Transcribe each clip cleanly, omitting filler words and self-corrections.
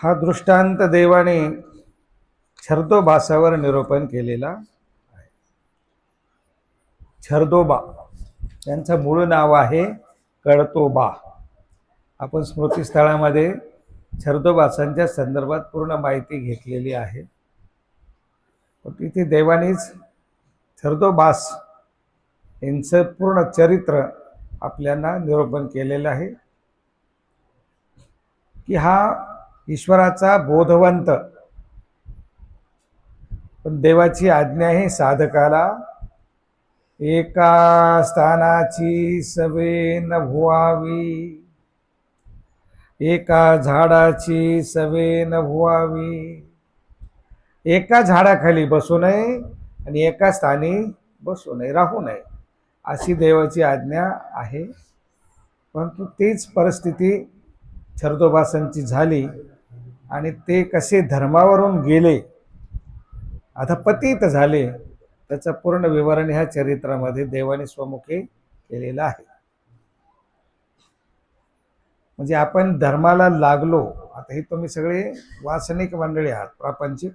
हा दृष्टांत देवाने छर्दोबासावर निरूपण केलेला आहे. छर्दोबा यांचं मूळ नाव आहे कळतोबा. आपण स्मृतिस्थळामध्ये छर्दोबासांच्या संदर्भात पूर्ण माहिती घेतलेली आहे. तिथे देवानेच छर्दोबास यांचं पूर्ण चरित्र आपल्याला निरूपण केलेलं आहे की हा ईश्वराचा बोधवंत, पण देवाची आज्ञा आहे साधकाला एका स्थानाची सवे न भुवावी, एका झाडाची सवे न भुवावी. एका झाडाखाली बसू नये आणि एका स्थानी बसू नये, राहू नये, अशी देवाची आज्ञा आहे. परंतु तीच परिस्थिती छर्दोबासांची झाली आणि ते कसे धर्मावरून गेले, अधपतित झाले, त्याचं पूर्ण विवरण ह्या चरित्रामध्ये देवाने स्वमुखे केलेलं आहे. म्हणजे आपण धर्माला लागलो, आता हे तुम्ही सगळे वासनिक मंडळी आहात, प्रापंचिक.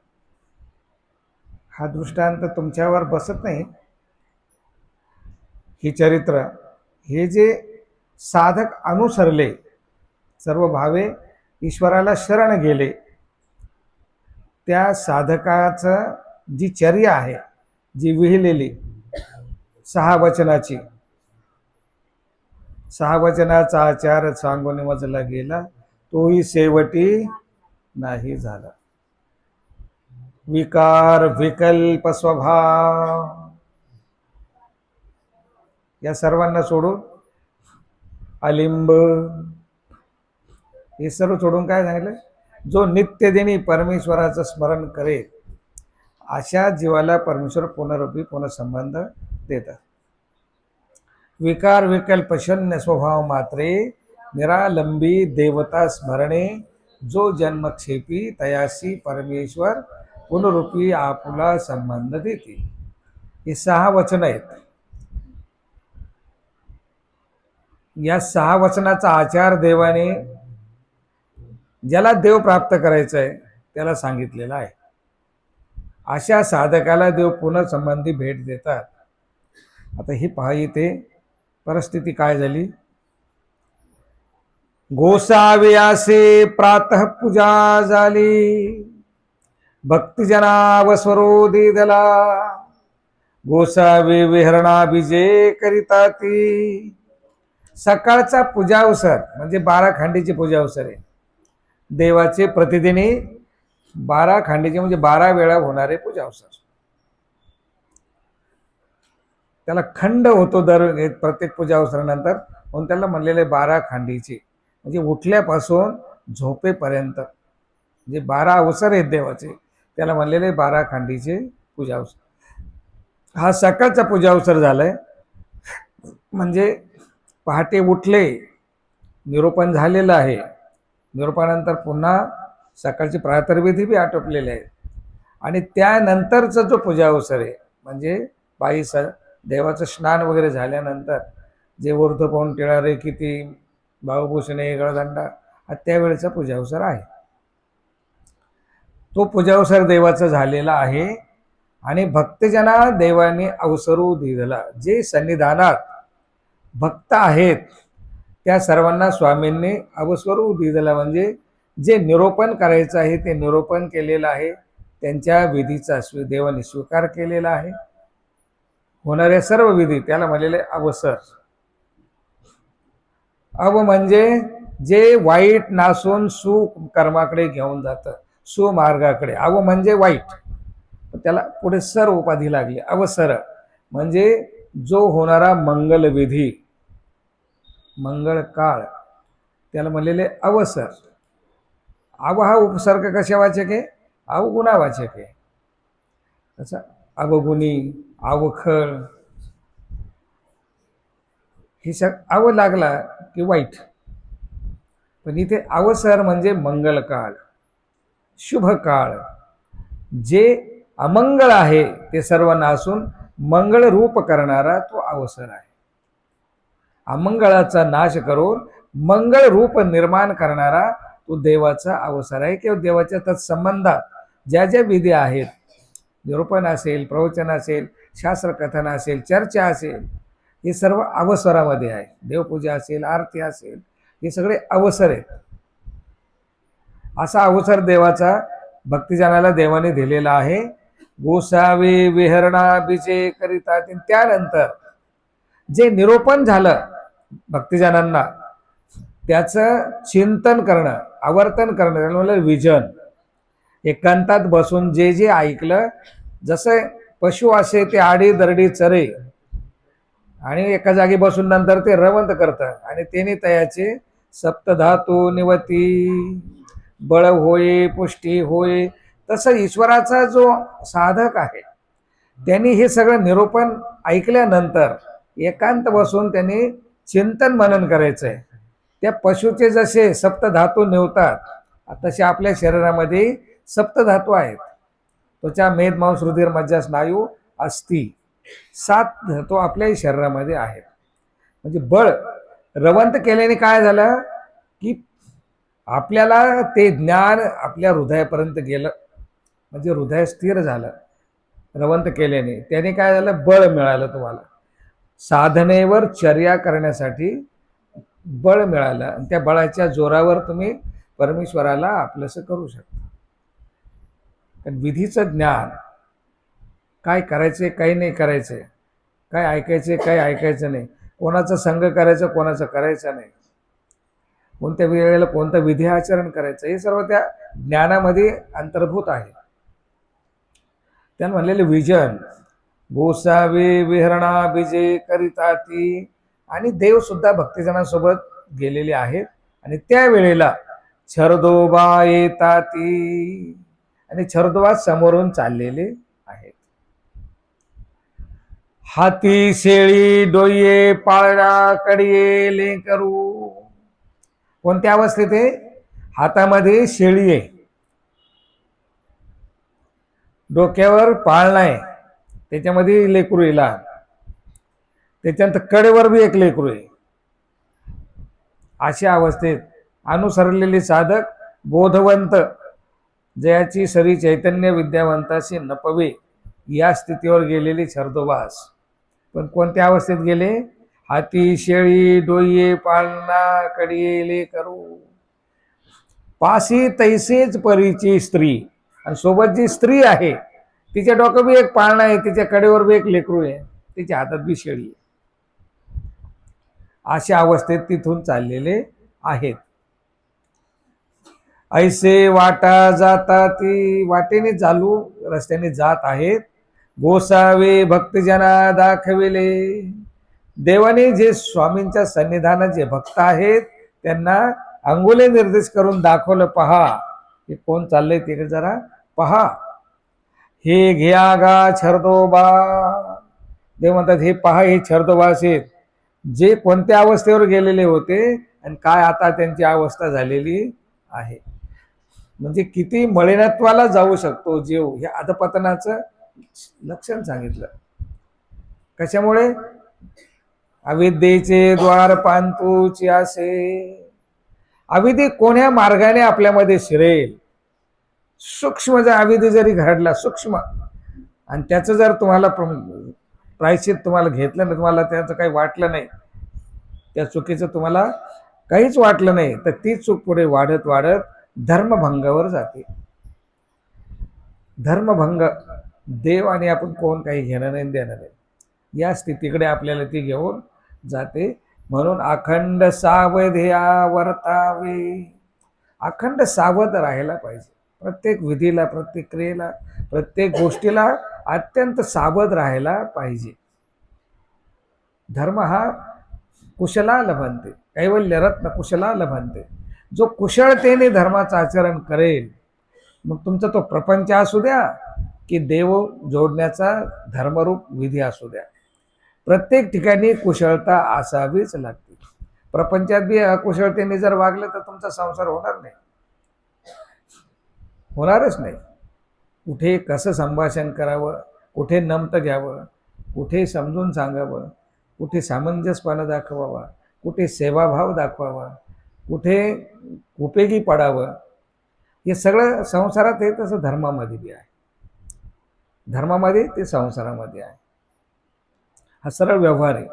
हा दृष्टांत तुमच्यावर बसत नाही. ही चरित्र हे जे साधक अनुसरले, सर्व भावे ईश्वराला शरण गेले, त्या साधकाचं जी चर्या आहे, जी विहिलेली 6 वचनाची, 6 वचनाचा आचार सांगून मजला गेला, तोही शेवटी नाही झाला. विकार विकल्प स्वभाव या सर्वांना सोडून, अलिंब हे सर्व सोडून काय सांगितलं, जो नित्यदिनी परमेश्वराचं स्मरण करेल अशा जीवाला परमेश्वर पुनरुपी पुनःसंबंध देतात. विकार विकल्प शून्य स्वभाव मात्रे निरालंबी देवता स्मरणे, जो जन्मक्षेपी तयासी परमेश्वर पुनरुपी आपुला संबंध देते. हे 6 वचन आहेत. या 6 वचनाचा आचार देवाने ज्याला देव प्राप्त करायचं आहे त्याला सांगितलेला आहे. अशा साधकाला देव पुन्हा संबंधी भेट देतात. आता ही पहा, इथे परिस्थिती काय झाली. गोसाव्यासे प्रातः पूजा झाली, भक्तजनावस्वरो दिदला, गोसावे विहरणा बीजे करिता ती. सकाळचा पूजा अवसर म्हणजे 12 खांडीची पूजा अवसर आहे. देवाचे प्रतिदिनी 12 खांडीचे म्हणजे 12 वेळा होणारे पूजा अवसर. त्याला खंड होतो दर प्रत्येक पूजा अवसरानंतर, म्हणून त्याला म्हणलेले 12 खांडीचे, म्हणजे उठल्यापासून झोपेपर्यंत जे 12 अवसर आहेत देवाचे, त्याला म्हणलेले 12 खांडीचे पूजा अवसर. हा सकाळचा पूजा अवसर झालाय. म्हणजे पहाटे उठले, निरूपण झालेलं आहे, निरूपणानंतर पुन्हा सकाळची प्रातर्विधी बी आटोपलेले आहेत, आणि त्यानंतरचा जो पूजा अवसर आहे म्हणजे बाई देवाचं स्नान वगैरे झाल्यानंतर जे ऊर्ध पाहून टिळा रेखिती भावभूषणे गळदंडा, हा त्यावेळेचा पूजा अवसर आहे. तो पूजा अवसर देवाचा झालेला आहे. आणि भक्तजना देवाने अवसरू दिला, जे सन्निधानात भक्त आहेत त्या सर्वांना स्वामींनी अवसरू दिला, म्हणजे जे निरूपण करायचं आहे ते निरूपण केलेलं आहे, त्यांच्या विधीचा देवाने स्वीकार केलेला आहे. होणाऱ्या सर्व विधी त्याला म्हणलेले अवसर. अव म्हणजे जे वाईट नासून सुकर्माकडे घेऊन जातं, सुमार्गाकडे. अव म्हणजे वाईट, त्याला पुढे सर उपाधी लागली. अवसर म्हणजे जो होणारा मंगलविधी, मंगळ काळ, त्याला म्हणलेले अवसर. अव हा उपसर्ग कशा वाचक आहे, अवगुणा वाचक आहे. त्याचा अवगुणी, अवखळ, हे अव लागला की वाईट. पण इथे अवसर म्हणजे मंगल काळ, शुभ काळ. जे अमंगळ आहे ते सर्व नासून मंगळ रूप करणारा तो अवसर आहे. अमंगळाचा नाश करून मंगळ रूप निर्माण करणारा तो देवाचा अवसर आहे किंवा देवाच्या तत्संबंधात ज्या ज्या विधी आहेत, निरूपण असेल, प्रवचन असेल, शास्त्रकथन असेल, चर्चा असेल, हे सर्व अवसरामध्ये आहे. देवपूजा असेल, आरती असेल, हे सगळे अवसर आहेत. असा अवसर देवाचा भक्तिजनाला देवाने दिलेला आहे. गोसावे विहरणा बीजे करिता. त्यानंतर जे निरूपण झालं भक्तिजनांना, त्याचं चिंतन करणं, आवर्तन करणं, त्याला म्हणलं विजन. एकांतात बसून जे जे ऐकलं, जसं पशु असे ते आडी दरडी चरे आणि एका जागी बसून नंतर ते रवंत करतं आणि त्याने तयाचे सप्तधातू निवती, बळ होय, पुष्टी होय. तसं ईश्वराचा जो साधक आहे त्यांनी हे सगळं निरूपण ऐकल्यानंतर एकांत बसून त्यांनी चिंतन मनन करायचंय. त्या पशुचे जसे सप्तधातू निवतात, तसे आपल्या शरीरामध्ये सप्तधातू आहेत. त्वचा, मेद, मांस, रुधिर, मज्जा, स्नायू, अस्थि, 7 धातू आपल्या शरीरामध्ये आहेत. म्हणजे बळ रवंत केल्याने काय झालं की आपल्याला ते ज्ञान आपल्या हृदयापर्यंत गेलं, म्हणजे हृदय स्थिर झालं रवंत केल्याने. त्याने काय झालं, बळ मिळालं. तुम्हाला साधनेवर चर्या करण्यासाठी बळ मिळालं आणि त्या बळाच्या जोरावर तुम्ही परमेश्वराला आपलंसं करू शकता. पण विधीचं ज्ञान, काय करायचे काय नाही करायचे, काय ऐकायचे काय ऐकायचं नाही, कोणाचं संग करायचं कोणाचं करायचं नाही, कोणत्या वेळेला कोणतं विधी आचरण करायचं, हे सर्व त्या ज्ञानामध्ये अंतर्भूत आहे. त्यानं म्हणलेले विजन. गोसावे विहरणा बीजे करिता ती. आणि देव सुद्धा भक्तिजनांसोबत गेलेले आहेत आणि त्यावेळेला छरदोबा येताती आणि छरदोबा समोरून चाललेले आहेत. हाती शेळी डोये पाळणा कडिये लेकरू. कोणत्या अवस्थेत आहे? हातामध्ये शेळी आहे, डोक्यावर पाळणा आहे, त्याच्यामध्ये लेकरू आहे लहान, त्याच्यानंतर कडेवर बी एक लेकरू आहे. अशा अवस्थेत अनुसरलेले साधक बोधवंत, जयाची सरी चैतन्य विद्यावंताशी नपवे, या स्थितीवर गेलेले छरदोबास. पण कोणत्या अवस्थेत गेले? हाती शेळी डोये पाळणा कडिये लेकरू. पाशी तैसेच परीची स्त्री, आणि सोबत जी स्त्री आहे तिच्या डोकं बी एक पाळणा आहे, तिच्या कडेवर बी एक लेकरू आहे, तिच्या हातात बी शेळी आहे. अशा अवस्थेत तिथून चाललेले आहेत. ऐसे वाटा जाता ती. वाटेने चालू रस्त्याने जात आहेत. गोसावे भक्तजना दाखविले. देवाने जे स्वामींच्या सन्निधानात जे भक्त आहेत त्यांना अंगुले निर्देश करून दाखवलं, पहा हे कोण चाललंय तिकडे जरा पहा. हे घ्या गा छरदोबा. देव म्हणतात हे पहा, हे छरदोबा आहेत जे कोणत्या अवस्थेवर गेलेले होते आणि काय आता त्यांची अवस्था झालेली आहे. म्हणजे किती मलिनत्वाला जाऊ शकतो जीव, हे अधपतनाचं लक्षण सांगितलं. कशामुळे? अविद्येचे द्वार पांतूची असे. अविद्या कोण्या मार्गाने आपल्यामध्ये शिरेल, सूक्ष्म जर अविद्या जरी घडला सूक्ष्म, आणि त्याचं जर तुम्हाला प्रायश्चित तुम्हाला घेतलं नाही, तुम्हाला त्याचं काही वाटलं नाही, त्या चुकीचं तुम्हाला काहीच वाटलं नाही, तर ती चूक पुढे वाढत वाढत धर्मभंगावर जाते. धर्मभंग, देव आणि आपण कोण काही घेणं नाही देणं नाही, या स्थितीकडे आपल्याला ती घेऊन जाते. म्हणून अखंड सावध्या वर्तावे. अखंड सावध राहायला पाहिजे. प्रत्येक विधीला, प्रत्येक क्रियेला, प्रत्येक गोष्टीला अत्यंत सावध राहायला पाहिजे. धर्म हा कुशला लभंते, कैवल्य रत्न कुशला लभंते. जो कुशलतेने धर्माचं आचरण करेल, मग तुमचा तो प्रपंच असू द्या की देव जोडण्याचा धर्मरूप विधी असू द्या, प्रत्येक ठिकाणी कुशलता असावीच लागते. प्रपंचात बी अकुशलतेने जर वागलं तर तुमचा संसार होणार नाही, होणारच नाही. कुठे कसं संभाषण करावं, कुठे नमतं घ्यावं, कुठे समजून सांगावं, कुठे सामंजस्यपणा दाखवावा, कुठे सेवाभाव दाखवावा, कुठे उपयोगी पडावं, हे सगळं संसारात आहे, तसं धर्मामध्ये बी आहे. धर्मामध्ये ते संसारामध्ये आहे. हा सरळ व्यवहार आहे.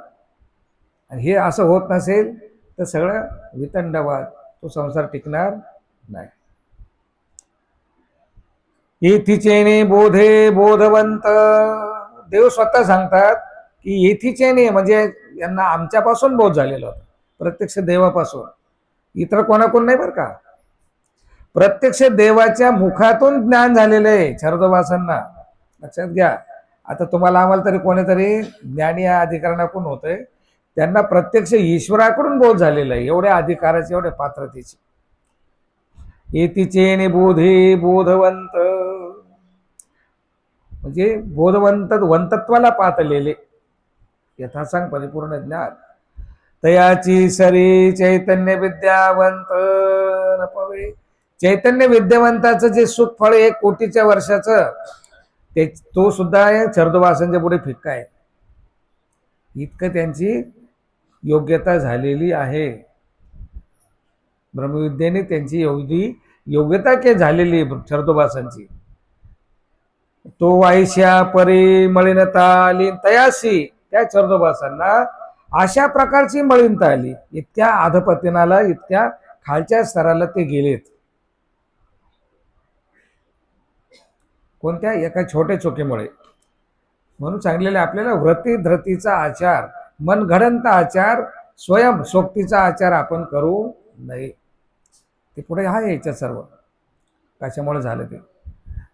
आणि हे असं होत नसेल तर सगळं वितंडवाद, तो संसार टिकणार नाही. येथीचेने बोधे बोधवंत, देव स्वतः सांगतात की येथीचेने म्हणजे यांना आमच्यापासून बोध झालेला होता, प्रत्यक्ष देवापासून, इतर कोणाकडून नाही बरं का. प्रत्यक्ष देवाच्या मुखातून ज्ञान झालेलं आहे छरदोबासांना, लक्षात घ्या. आता तुम्हाला आम्हाला तरी कोणीतरी ज्ञानी या अधिकाराकडून होतंय, त्यांना प्रत्यक्ष ईश्वराकडून बोध झालेला आहे, एवढ्या अधिकाराचे, एवढ्या पात्रतेचे. येतीचे बोधे बोधवंत म्हणजे बोधवंत, वंतत्वाला पातलेले, यथासांग परिपूर्ण ज्ञान. तयाची सरी चैतन्य विद्यावंत नपवे, चैतन्य विद्यावंताचं जे सुख फळ आहे कोटीच्या वर्षाचं, ते तो सुद्धा छरदोबासांच्या पुढे फिक्का आहे. इतकं त्यांची योग्यता झालेली आहे. ब्रह्मविद्येने त्यांची एवढी योग्यता के झालेली छरदोबासांची. तो वायश्या परी मळीनता आली तयासी, त्या छरदोबासांना अशा प्रकारची मळीनता आली, इतक्या अधपतनाला, इतक्या खालच्या स्तराला ते गेलेत. कोणत्या एका छोट्या चुकीमुळे. म्हणून सांगलेले आपल्याला व्रती धृतीचा आचार, मनगडंत आचार, स्वयं सोबतीचा आचार आपण करू नये. ते पुढे आहे याच्या सर्व कशामुळे झालं ते.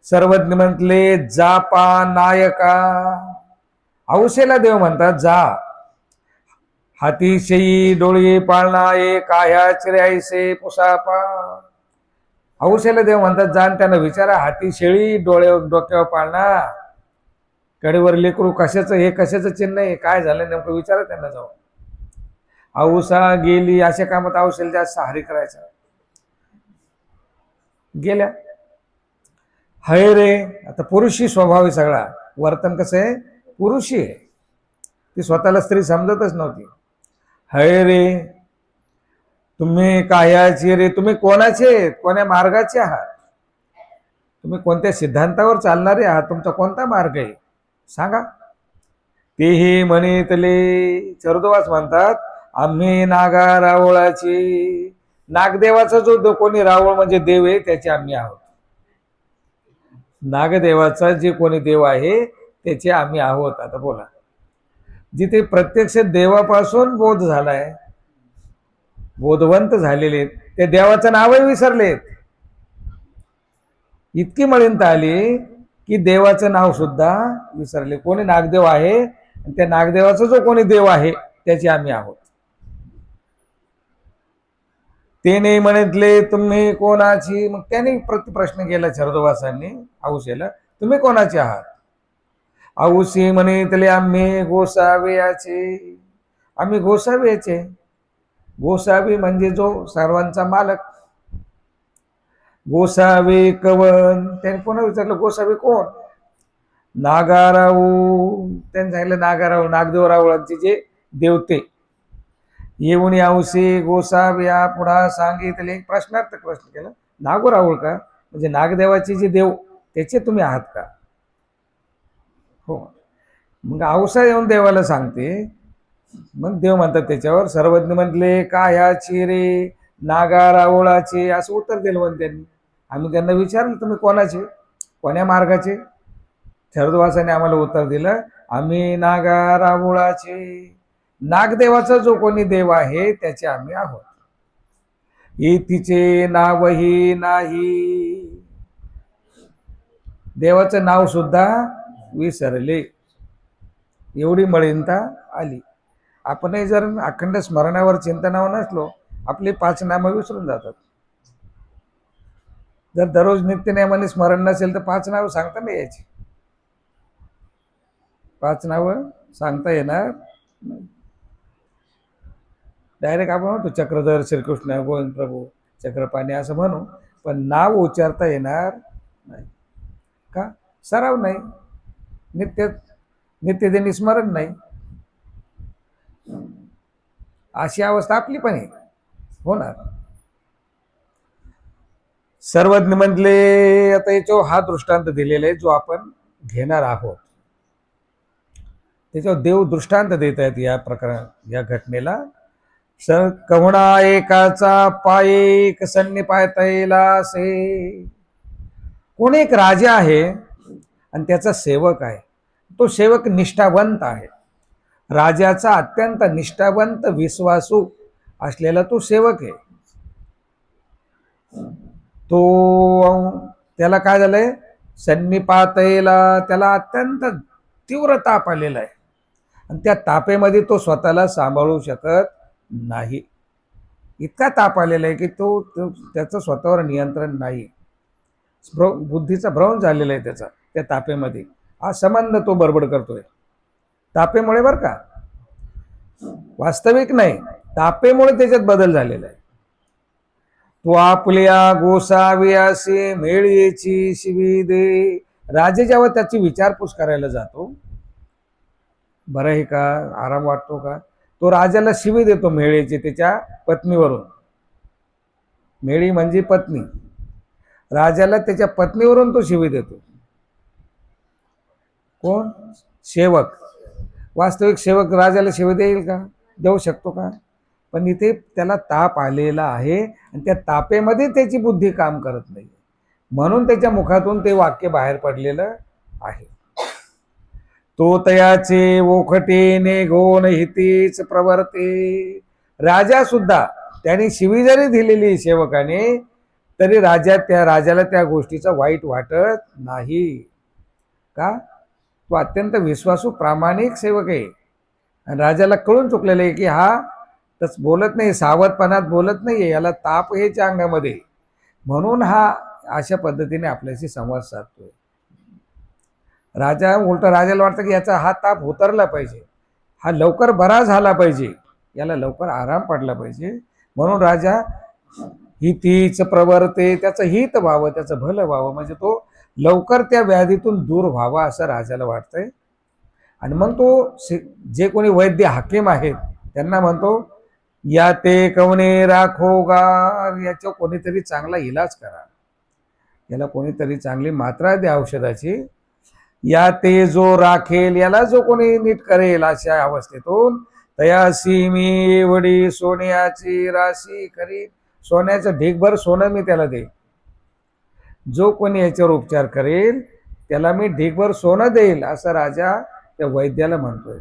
सर्वज्ञ म्हटले जापा नायका, औसेला देव म्हणतात जा. हाती शेई डोळी पाळणा ए काह्या चिरायसे पुसापा. औसेला देव म्हणतात जा, त्यांना विचारा हाती शेळी डोक्यावर पाळणा, कडेवर लेकरू कशाचं, हे कशाचं चिन्ह आहे, काय झालं नेमकं, विचारा त्यांना जाऊ. औसा गेली अशा कामात औसेल जास्त हरी करायचा, गेल्या. हय रे, आता पुरुषी स्वभाव आहे सगळा, वर्तन कसं आहे पुरुषी आहे, ती स्वतःला स्त्री समजतच नव्हती. हय रे तुम्ही कायाचे रे, तुम्ही कोणाचे, कोण्या मार्गाचे आहात, तुम्ही कोणत्या सिद्धांतावर चालणारे आहात, तुमचा कोणता मार्ग आहे सांगा. तेही म्हणितले, छरदोबास म्हणतात आम्ही नागा रावळाची, नागदेवाचा जो कोणी रावळ म्हणजे देव आहे त्याचे आम्ही आहोत. नागदेवाचा जे कोणी देव आहे त्याचे आम्ही आहोत. आता बोला, जिथे प्रत्यक्ष देवापासून बोध झालाय, बोधवंत झालेले, ते देवाचं नावही विसरलेत. इतकी मळीनता आली की देवाचं नाव सुद्धा विसरले. कोणी नागदेव आहे, त्या नागदेवाचा जो कोणी देव आहे त्याचे आम्ही आहोत. ते नाही म्हणितले तुम्ही कोणाची, मग त्याने प्रश्न केला छरदोबासांनी औसेला, तुम्ही कोणाचे आहात. औसी म्हणितले आम्ही गोसाव्याचे, आम्ही गोसाव्याचे. गोसावी म्हणजे जो सर्वांचा मालक. गोसावे कवन, त्याने पुन्हा विचारलं गोसावी कोण. नागाराऊ, त्यांनी सांगितलं नागाराऊ, नागदेव रावळांचे जे देवते. येऊन औसी गोसाव्या पुढा सांगितले, एक प्रश्नार्थक प्रश्न केला, नागो रावळ का, म्हणजे नागदेवाचे जे देव त्याचे तुम्ही आहात का. हो. मग औसा येऊन देवाला सांगते, मग देव म्हणतात त्याच्यावर, सर्वज्ञ म्हटले कायाची रे नागा रावळाचे, असं उत्तर दिलं म्हणून त्यांनी. आम्ही त्यांना विचारलं तुम्ही कोणाचे, कोण्या मार्गाचे. छरदोबासाने आम्हाला उत्तर दिलं आम्ही नागा रावळाचे, नागदेवाचा जो कोणी देव आहे त्याचे आम्ही आहोत. तिचे नावही नाही, देवाचं नाव सुद्धा विसरले. एवढी मळीनता आली. आपणही जर अखंड स्मरणावर चिंतनावर नसलो, आपली 5 नामं विसरून जातात. जर दररोज नित्यनेमाने स्मरण नसेल तर 5 नावं सांगता नाही यायची, 5 नावं सांगता येणार. डायरेक्ट आपण म्हणतो चक्रधर श्रीकृष्ण गोविंद प्रभू चक्रपाणी असं म्हणू, पण नाव उच्चारता येणार नाही. का, सराव नाही, नित्यदिनी स्मरण नाही. अशी अवस्था आपली पण आहे होणार. सर्वज्ञ म्हणले, आता याच्यावर हा दृष्टांत दिलेला आहे जो आपण घेणार आहोत. त्याच्यावर देव दृष्टांत देत आहेत या या घटनेला. सर कवणा एकाचा पाये कसन्य पायता येला असे. कोण एक राजा आहे आणि त्याचा सेवक आहे. तो सेवक निष्ठावंत आहे. राजाचा अत्यंत निष्ठावंत विश्वासू असलेला तो सेवक आहे. तो त्याला काय झालंय, सन्निपातयला, त्याला अत्यंत तीव्र ताप आलेला आहे आणि त्या तापेमध्ये तो स्वतःला सांभाळू शकत नाही. इतका ताप आलेला आहे की तो त्याचं स्वतःवर नियंत्रण नाही. बुद्धीचा भ्रम झालेला आहे त्याचा त्या तापेमध्ये. हा संबंध तो बडबड करतोय तापेमुळे, बरं का, वास्तविक नाही, तापेमुळे त्याच्यात बदल झालेला आहे. तो आपल्या गोसाव्यासी मेळीची शिवी दे. राजे जेव्हा त्याची विचारपूस करायला जातो, बरं आहे का, आराम वाटतो का, तो राजाला शिवी देतो मेळीची, त्याच्या पत्नीवरून. मेळी म्हणजे पत्नी. राजाला त्याच्या पत्नीवरून तो शिवी देतो. कोण? सेवक. वास्तविक सेवक राजाला शिवी देईल का? देऊ शकतो का? पण इथे त्याला ताप आलेला आहे आणि त्या तापेमध्ये त्याची बुद्धी काम करत नाही, म्हणून त्याच्या मुखातून ते वाक्य बाहेर पडलेलं आहे. तो तयाचे ओखटेने घोन हितीच प्रवर्ते. राजा सुद्धा त्याने शिवी जरी दिलेली सेवकाने तरी त्या राजाला त्या गोष्टीचं वाईट वाटत नाही. का? तो अत्यंत विश्वासू प्रामाणिक सेवक आहे आणि राजाला कळून चुकलेलं आहे की हा तस बोलत नाही, सावधपणात बोलत नाहीये, याला ताप याच्या अंगामध्ये, म्हणून हा अशा पद्धतीने आपल्याशी संवाद साधतोय. राजाला वाटतं की याचा हा ताप उतरला पाहिजे, हा लवकर बरा झाला पाहिजे, याला लवकर आराम पडला पाहिजे, म्हणून राजा हितीच प्रवर्ते, त्याचं हित व्हावं, त्याचं भलं व्हावं, म्हणजे तो लवकर त्या व्याधीतून दूर व्हावा असं राजाला वाटतंय. आणि मग तो जे कोणी वैद्य हाकीम आहेत त्यांना म्हणतो, या ते कवने राखो गार, याच्या कोणीतरी चांगला इलाज करा, याला कोणीतरी चांगली मात्रा द्या औषधाची. या ते जो राखेल, याला जो कोणी नीट करेल अशा अवस्थेतून, तयासी मी एवढी सोन्याची राशी करी. सोन्याचं ढीगभर सोनं मी त्याला देईल. जो कोणी याच्यावर उपचार करेल त्याला मी ढीगभर सोनं देईल असं राजा त्या वैद्याला म्हणतोय.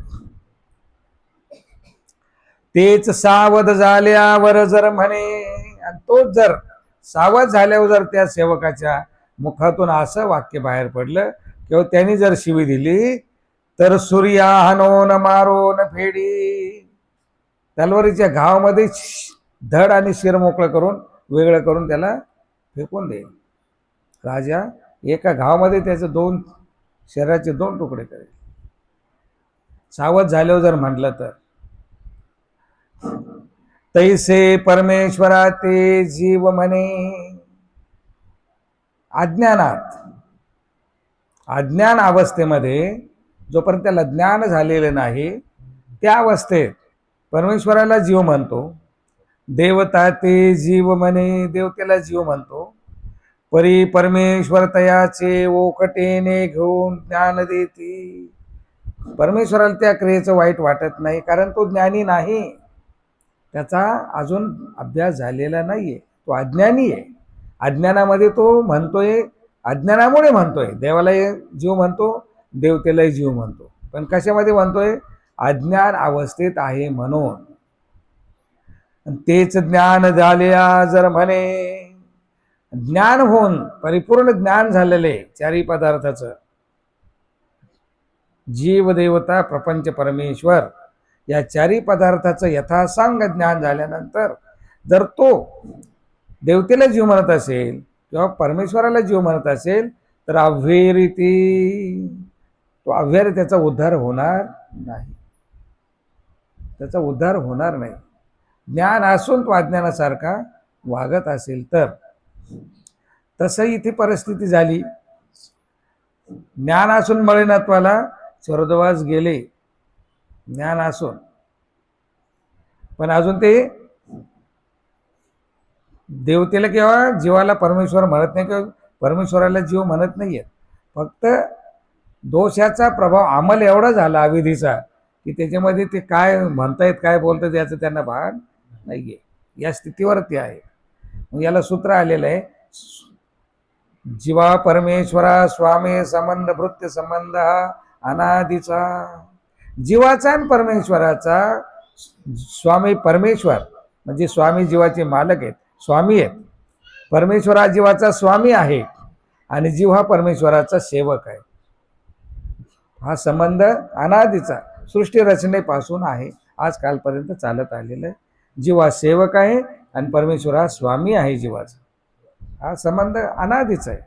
तेच सावध झाल्यावर जर म्हणे, आणि तोच जर सावध झाल्यावर जर त्या सेवकाच्या मुखातून असं वाक्य बाहेर पडलं किंवा त्यांनी जर शिवी दिली, तर सूर्या हनोन मारोन फेडी. तलवारीच्या घावामध्ये धड आणि शिर मोकळं करून वेगळं करून त्याला फेकून देईल. राजा एका घावामध्ये त्याचे शरीराचे 2 तुकडे करेल. सावध झाल्यावर जर म्हटलं तर. तैसे परमेश्वरा ते जीव म्हणे. अज्ञान अवस्थेमध्ये जोपर्यंत त्याला ज्ञान झालेलं नाही त्या अवस्थेत परमेश्वराला जीव म्हणतो. देवता ते जीव म्हणे, देवतेला जीव म्हणतो. परी परमेश्वर तयाचे ओकटेने घेऊन ज्ञान देती. परमेश्वराला त्या क्रियेचं वाईट वाटत नाही, कारण तो ज्ञानी नाही, त्याचा अजून अभ्यास झालेला नाहीये, तो अज्ञानी आहे. अज्ञानामध्ये तो म्हणतोय, अज्ञानामुळे म्हणतोय. देवाला जीव म्हणतो, देवतेलाही जीव म्हणतो, पण कशामध्ये म्हणतोय? अज्ञान अवस्थेत आहे म्हणून. तेच ज्ञान झाल्या जर म्हणे, ज्ञान होऊन परिपूर्ण ज्ञान झालेले चारी पदार्थाचं, जीव देवता प्रपंच परमेश्वर या चारी पदार्थाचं यथासांग ज्ञान झाल्यानंतर जर तो देवतेला जीव म्हणत असेल किंवा परमेश्वराला जीव म्हणत असेल तर अव्हेरीती, तो अव्हेर, त्याचा उद्धार होणार नाही, त्याचा उद्धार होणार नाही. ज्ञान असून तो अज्ञानासारखा वागत असेल तर. तसं इथे परिस्थिती झाली. ज्ञान असून मळिनत्वाला स्वर्गवास गेले, ज्ञान असून, पण अजून ते देवतेला किंवा जीवाला परमेश्वर म्हणत नाही किंवा परमेश्वराला जीव म्हणत नाहीये. फक्त दोषाचा प्रभाव अंमल एवढा झाला अविधीचा की त्याच्यामध्ये ते काय म्हणतायत काय बोलतात याचं त्यांना भान नाहीये. या स्थितीवर ते आहे. मग याला सूत्र आलेलं आहे, जीवा परमेश्वरा स्वामी संबंध भृत्य संबंध हा अनादीचा. जीवाचा आणि परमेश्वराचा, स्वामी परमेश्वर म्हणजे स्वामी जीवाचे मालक आहेत, स्वामी आहेत. परमेश्वर हा जीवाचा स्वामी आहे आणि जीव हा परमेश्वराचा सेवक आहे. हा संबंध अनादीचा सृष्टी रचनेपासून आहे, आज कालपर्यंत चालत आलेला आहे. जीव हा सेवक आहे आणि परमेश्वर हा स्वामी आहे जीवाचा. हा संबंध अनादीचा आहे.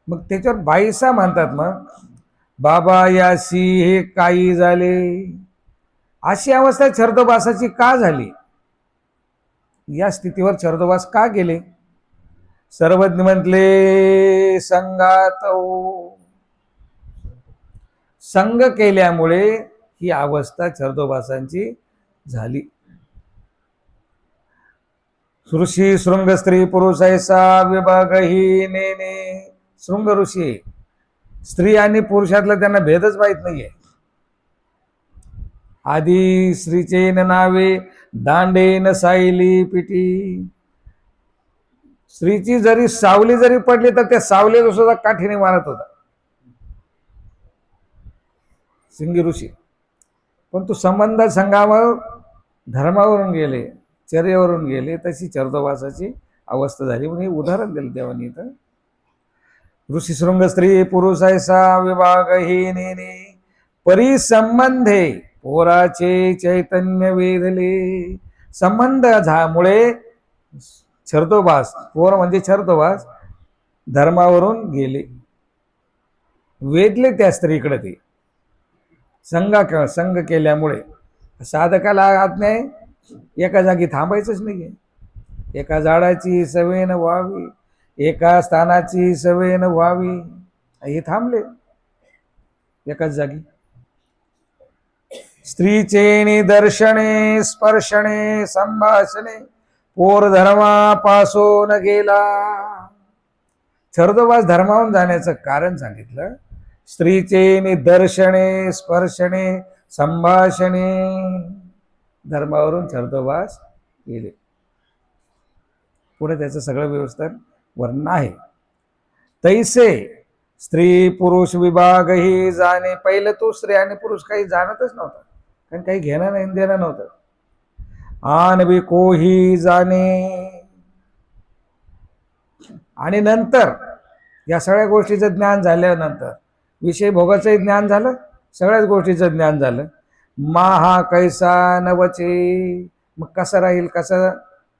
मग त्याच्यावर बाईसा म्हणतात, मग बाबा यासी हे काही झाले. अशी अवस्था छर्दोबासाची का झाली? या स्थितीवर छर्दोबास का गेले? सर्वज्ञ म्हटले संगात, संग केल्यामुळे ही अवस्था छर्दोबासांची झाली. ऋषी शृंग स्त्री पुरुष ऐसा विभागही नेने. शृंग ऋषी स्त्री आणि पुरुषातला त्यांना भेदच माहित नाहीये. आधी स्त्रीचे नावे दांडे न सायली पिटी. स्त्रीची जरी सावली जरी पडली तर त्या सावलीला सुद्धा काठीने मारत होता सिंगी ऋषी. पण तो संबंध संघावर धर्मावरून गेले, चर्येवरून गेले, तशी छर्दोबासाची अवस्था झाली. म्हणून हे उदाहरण दिलं देवानी इथं. ऋषी शृंग स्त्री पुरुष ऐसा विभागहीने परिसंबंधे पोराचे चैतन्य वेधले. संबंध मुळे छर्दोबास, पोर म्हणजे छर्दोबास, धर्मावरून गेले, वेधले त्या स्त्रीकडे. ते संग केल्यामुळे साधकाला आज्ञा आहे एका जागी थांबायचंच नाहीये. एका झाडाची सवय न व्हावी, एका स्थानाची सवय न व्हावी. हे थांबले एकाच जागी. स्त्रीचे निदर्शने स्पर्शने संभाषणे पोर धर्मापासून गेला. छर्दोबास धर्मावून जाण्याचं कारण सांगितलं. स्त्रीचे निदर्शने स्पर्शने संभाषणे, धर्मावरून छर्दोबास गेले. पुढे त्याचं सगळं व्यवस्था वर्णन आहे. तैसे स्त्री पुरुष विभाग ही जाणे. पहिलं तो स्त्री आणि पुरुष काही जाणतच नव्हता, कारण काही घेणं नाही देणं नव्हतं. आणवी कोही जाणे. आणि नंतर या सगळ्या गोष्टीचं ज्ञान झाल्यानंतर विषय भोगाचंही ज्ञान झालं, सगळ्याच गोष्टीचं ज्ञान झालं. मा हा कैसा नवचे. मग कसं राहील, कसं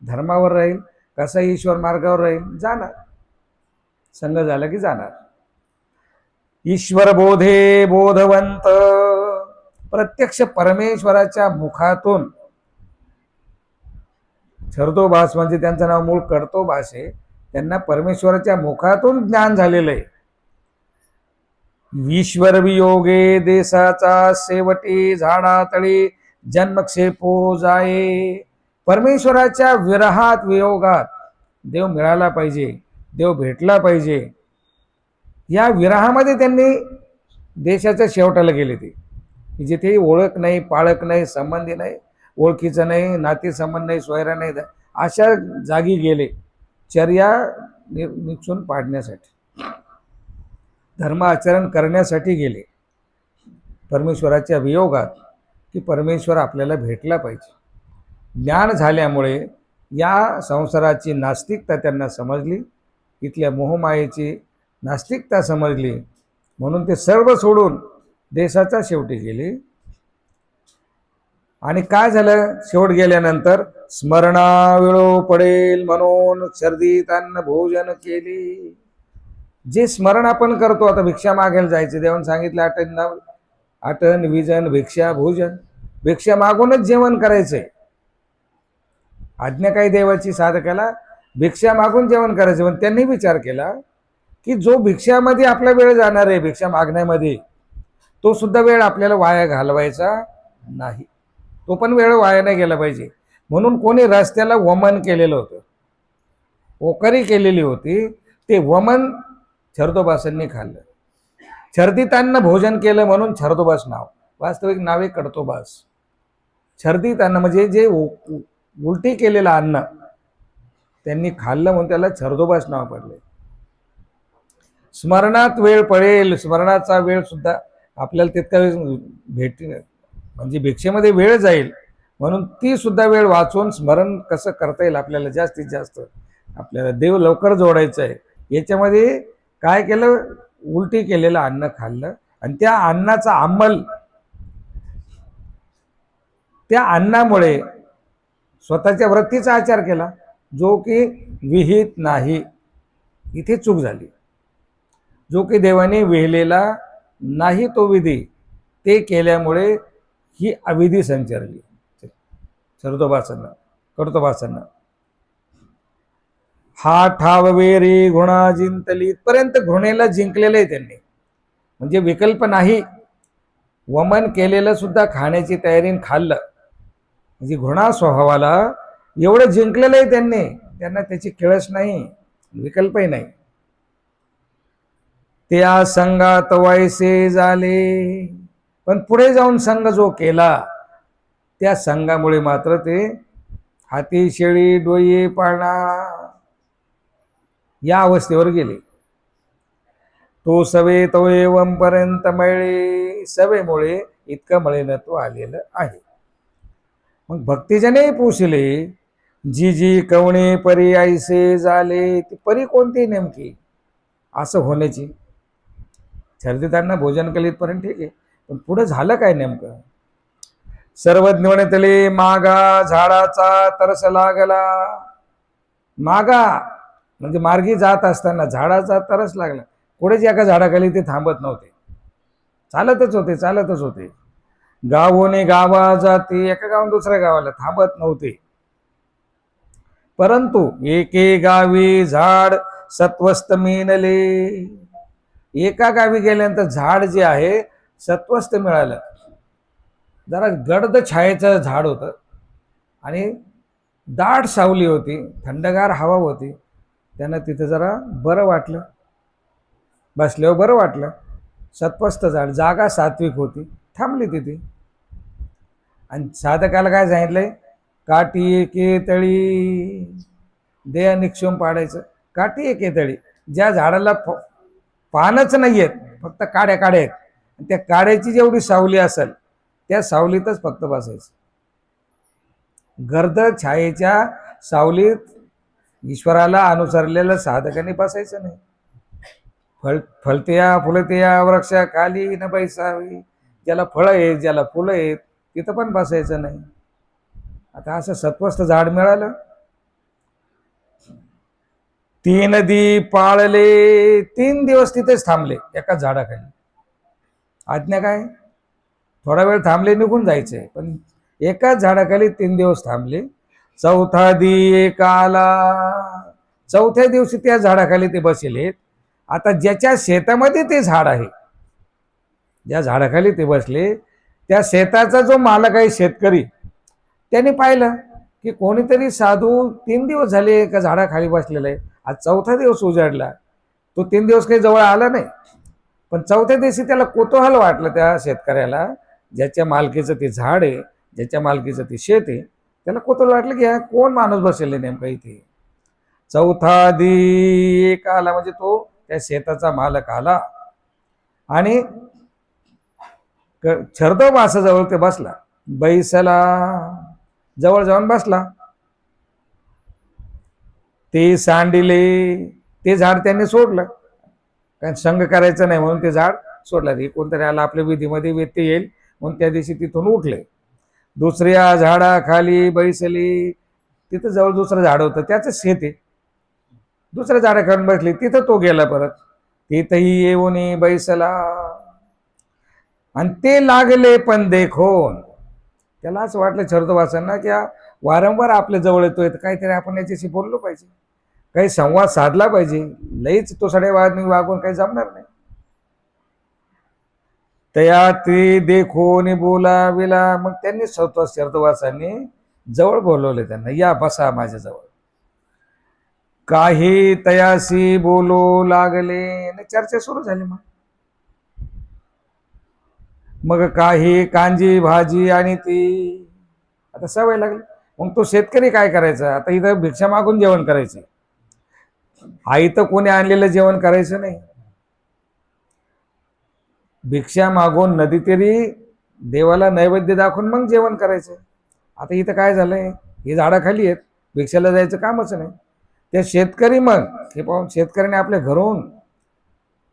धर्मावर राहील, कसं ईश्वर मार्गावर राहील, जाणार. संग झाला की जाणार. ईश्वर बोधे बोधवंत. प्रत्यक्ष परमेश्वराच्या मुखातून, छर्दोबास म्हणजे त्यांचं नाव मूळ कर्तोबास आहे, त्यांना परमेश्वराच्या मुखातून ज्ञान झालेलं आहे. ईश्वर वियोगे देशाचा शेवटी झाडातळी जन्मक्षेपो जाये. परमेश्वराच्या विरहात वियोगात देव मिळाला पाहिजे, देव भेटला पाहिजे. या विरहामध्ये त्यांनी देशाच्या शेवटाला गेले. ते जिथे ओळख नाही, पाळक नाही, संबंधी नाही, ओळखीचं नाही, नाते संबंध नाही, सोयरा नाही, अशा जागी गेले चर्या निक्षून पाडण्यासाठी, धर्म आचरण करण्यासाठी गेले. परमेश्वराच्या वियोगात की परमेश्वर आपल्याला भेटला पाहिजे. ज्ञान झाल्यामुळे या संसाराची नास्तिकता त्यांना समजली, इथल्या मोहमायेची नास्तिकता समजली. म्हणून ते सर्व सोडून देशाच्या शेवटी गेले. आणि काय झालं शेवट गेल्यानंतर? स्मरणावेळो पडेल म्हणून सर्दीत अन्न भोजन केले. जे स्मरण आपण करतो, आता भिक्षा मागायला जायचे, देवाने सांगितलं आटन विजन भिक्षा भोजन. भिक्षा मागूनच जेवण करायचंय. आज्ञा काही देवाची साधकाला भिक्षा मागून जेवण करायचं. पण त्यांनी विचार केला की जो भिक्षामध्ये आपला वेळ जाणार आहे, भिक्षा मागण्यामध्ये, तो सुद्धा वेळ आपल्याला वाया घालवायचा नाही. तो पण वेळ वाया नाही गेला पाहिजे. म्हणून कोणी रस्त्याला वमन केलेलं होतं, ओकारी केलेली होती, ते वमन छर्दोबासांनी खाल्लं. छर्दितांना भोजन केलं म्हणून छर्दोबास नाव. वास्तविक नावे कडतोबास. छर्दित अन्न म्हणजे जे उलटी केलेलं अन्न त्यांनी खाल्लं म्हणून त्याला छर्दोबास नाव पडले. स्मरणात वेळ पडेल, स्मरणाचा वेळ सुद्धा आपल्याला तितका भेटी म्हणजे भिक्षेमध्ये वेळ जाईल, म्हणून ती सुद्धा वेळ वाचून स्मरण कसं करता येईल आपल्याला जास्तीत जास्त, आपल्याला देव लवकर जोडायचं आहे. याच्यामध्ये काय केलं, उलटी केलेलं अन्न खाल्लं आणि त्या अन्नाचा अंमल, त्या अन्नामुळे स्वतःच्या वृत्तीचा आचार केला जो की विहित नाही. इथे चूक झाली. जो की देवाने विहिलेला नाही तो विधी, ते केल्यामुळे ही अविधी संचरली छर्दोबासांना, कडतोबासांना. हा ठाव वेरी घृणा जिंतली, इथपर्यंत घृणेला जिंकलेलं आहे त्यांनी. म्हणजे विकल्प नाही, वमन केलेलं सुद्धा खाण्याची तयारीने खाल्लं, म्हणजे घृणा स्वभावाला एवढं जिंकलेलं आहे त्यांनी. त्यांना त्याची किळस नाही, विकल्पही नाही. त्या संगात वैसे झाले, पण पुढे जाऊन संघ जो केला त्या संघामुळे मात्र ते हाती शेळी डोई पाळणा या अवस्थेवर गेले. तो सवे तो एवम पर्यंत मळे, सवेमुळे इतकं मळेनत्व आलेलं आहे. मग भक्तिजने पोषले, जी जी कवणे परी ऐसे झाले. ती परी कोणती नेमकी असं होण्याची? छर्दितांना भोजन केले इथपर्यंत ठीक आहे, पण पुढे झालं काय नेमकं? सर्वज्ञ मागा झाडाचा तरस लागला. मागा म्हणजे मार्गी जात असताना झाडाचा तरस लागला. पुढेच एका झाडाखाली ते थांबत नव्हते, चालतच होते. गावोने गावा जाते, एका गावात दुसऱ्या गावाला थांबत नव्हते. परंतु एके गावी झाड सत्वस्त मिळाले. एका गावी गेल्यानंतर झाड जे आहे सत्वस्त मिळालं. जरा गर्द छायेचं झाड होतं आणि दाट सावली होती, थंडगार हवा होती. त्यांना तिथं जरा बरं वाटलं, बसल्यावर बरं वाटलं. सत्वस्त झाड, जागा सात्विक होती, थांबली तिथे. आणि साधकाला काय सांगितलंय, काठी एके तळी देह निक्षूम पाडायचं. काठी एके तळी, ज्या झाडाला पानच नाही आहेत, फक्त काड्या आहेत, त्या काड्याची जेवढी सावली असेल त्या सावलीतच फक्त बसायचं. गर्द छायेच्या सावलीत ईश्वराला अनुसरलेल्या साधकांनी बसायचं नाही. फलत्या फुलत्या वृक्षा खाली न बैसावी, ज्याला फळं आहेत ज्याला फुलं आहेत तिथं पण बसायचं नाही. आता असं सत्वस्त झाड मिळालं. 3 दी पाळले, 3 दिवस तिथेच थांबले एकाच झाडाखाली. आज्ञा काय, थोडा वेळ थांबले निघून जायचे, पण एकाच झाडाखाली 3 दिवस थांबले. 4था दी एकाला, 4थ्या दिवशी त्या झाडाखाली ते बसले. आता ज्याच्या शेतामध्ये ते झाड आहे, ज्या झाडाखाली ते बसले त्या शेताचा जो मालक आहे, शेतकरी, त्याने पाहिलं की कोणीतरी साधू 3 दिवस झाले एका झाडाखाली बसलेला आहे. आज 4था दिवस उजाडला, तो 3 दिवस काही जवळ आला नाही. पण 4थ्या दिवशी त्याला कुतूहल वाटलं, त्या शेतकऱ्याला, ज्याच्या मालकीचं ते झाड आहे, ज्याच्या मालकीचं ते शेत आहे, त्याला कुतूहल वाटलं की हा कोण माणूस बसलेला नेमका इथे. 4था दी एक आला, म्हणजे तो त्या शेताचा मालक आला आणि छर्दोबासाजवळ ते बसला. बैसला, जवळ जाऊन बसला. ते सांडिले, ते झाड त्यांनी सोडलं, कारण संग करायचं नाही म्हणून ते झाड सोडलं. हे कोणतरी आला आपल्या विधीमध्ये व्यत्यय येईल म्हणून त्या दिवशी तिथून उठले. दुसऱ्या झाडाखाली बैसली, तिथं जवळ दुसरं झाड होतं, त्याचं शेत आहे. दुसऱ्या झाडाखाली बसली, तिथं तो गेला परत. तिथंही येऊन बैसला आणि ते लागले पण देखोन. त्याला असं वाटलं छर्दोबासांना की वारंवार आपल्या जवळ येतोय, तर काहीतरी आपण याच्याशी बोललो पाहिजे, काही संवाद साधला पाहिजे. लईच तो वागून काही जमणार नाही. तया ते देखोन बोलाविला. मग त्यांनी स्वतः छर्दोबासांनी जवळ बोलवले त्यांना, या बसा माझ्याजवळ. काही तयासी बोलू लागले, आणि चर्चा सुरू झाली. मग काही कांजी भाजी आणि ती, आता सवय लागली. मग तो शेतकरी काय करायचा, आता इथं भिक्षा मागून जेवण करायचे. आई तर कोणी आणलेलं जेवण करायचं नाही, भिक्षा मागून नदी तरी देवाला नैवेद्य दाखवून मग जेवण करायचं. आता इथं काय झालंय, ही झाडाखाली आहेत, भिक्षाला जायचं कामच नाही. ते शेतकरी मग हे पाहून शेतकऱ्याने आपल्या घरून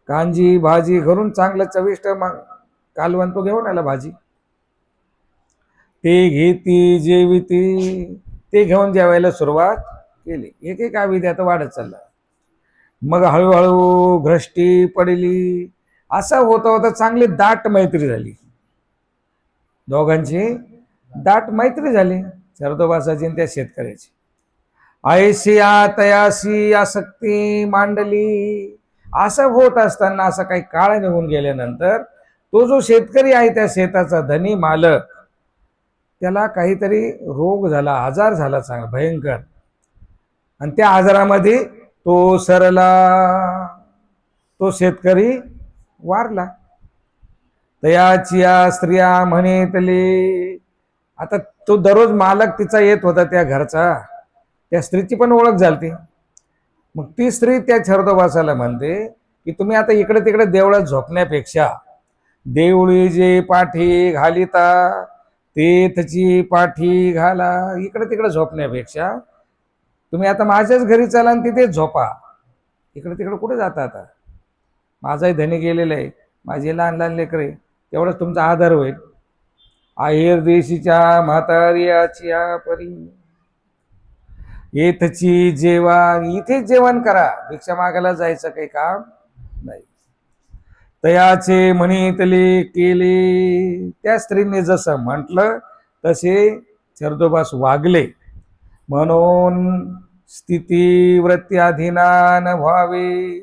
कांजी भाजी घरून चांगलं चविष्ट मग कालवण तो घेऊन आला भाजी, ते घेती जेविती, ते घेऊन जेवायला सुरुवात केली. एक एक आविधी आता वाढत चालला. मग हळूहळू भ्रष्टी पडली. असं होता होता चांगली दाट मैत्री झाली, दोघांची दाट मैत्री झाली, चरदोबासाची आणि त्या शेतकऱ्याची. ऐशी तयासी आसक्ती मांडली. असं होत असताना असं काही काळ निघून गेल्यानंतर तो जो शेतकरी आहे त्या शेताचा धनी मालक, त्याला काहीतरी रोग झाला, आजार झाला चांगला भयंकर, आणि त्या आजारामध्ये तो सरला, तो शेतकरी वारला. तयाचिया स्त्रिया म्हणेतले. आता तो दररोज मालक तिचा येत होता त्या घरचा, त्या स्त्रीची पण ओळख झाली. मग ती स्त्री त्या छरदोबासाला म्हणते की तुम्ही आता इकडे तिकडे देवळात झोपण्यापेक्षा देवळी जे पाठी घालिता तेथची पाठी घाला, इकडे तिकडे झोपण्यापेक्षा तुम्ही आता माझ्याच घरी चला आणि तिथे झोपा. इकडे तिकडे कुठे जाता, आता माझाही धनी गेलेला आहे, माझी लहान लहान लेकरे, तेवढंच तुमचा आधार होईल. आहेर देशीच्या म्हातारियाची परी येथची जेवा, इथेच जेवण करा, भिक्षा मागायला जायचं काही काम नाही. तयाचे म्हणितले केले. त्या स्त्रीने जसं म्हटलं तसे चरदोबास वागले. म्हणून स्थिती वृत्त्याधीनान व्हावे,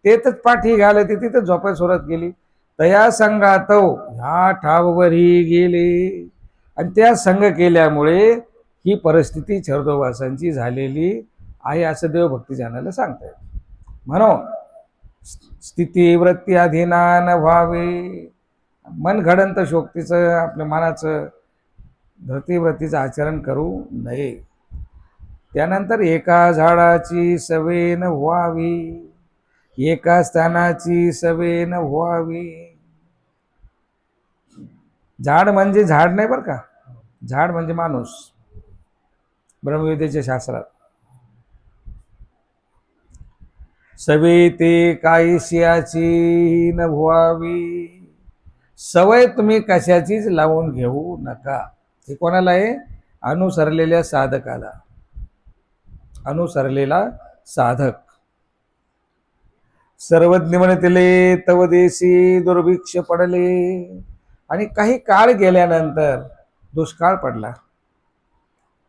तेथच पाठी घालते, तिथं झोपायला सुरुवात केली. तया संघात ह्या ठाववरी गेले, आणि त्या संघ केल्यामुळे ही परिस्थिती छरदोबासांची झालेली आहे, असं देवभक्ती जनाला सांगतायत. म्हणून स्थिती वृत्ती अधीनान व्हावे, मन घडंत शोक्तीचं आपल्या मनाचं धृतीव्रतीचं आचरण करू नये. त्यानंतर एका झाडाची सवेन व्हावी, एका स्थानाची सवेन व्हावी. झाड म्हणजे झाड नाही बरं का, झाड म्हणजे माणूस. ब्रह्मविद्येच्या शास्त्रात सवे ते कायशियाची न व्हावी. सवय तुम्ही कशाचीच लावून घेऊ नका. हे कोणाला आहे, अनुसरलेल्या साधकाला, अनुसरलेला साधक. सर्वज्ञ म्हणतले तव देशी दुर्भिक्ष पडले, आणि काही काळ गेल्यानंतर दुष्काळ पडला,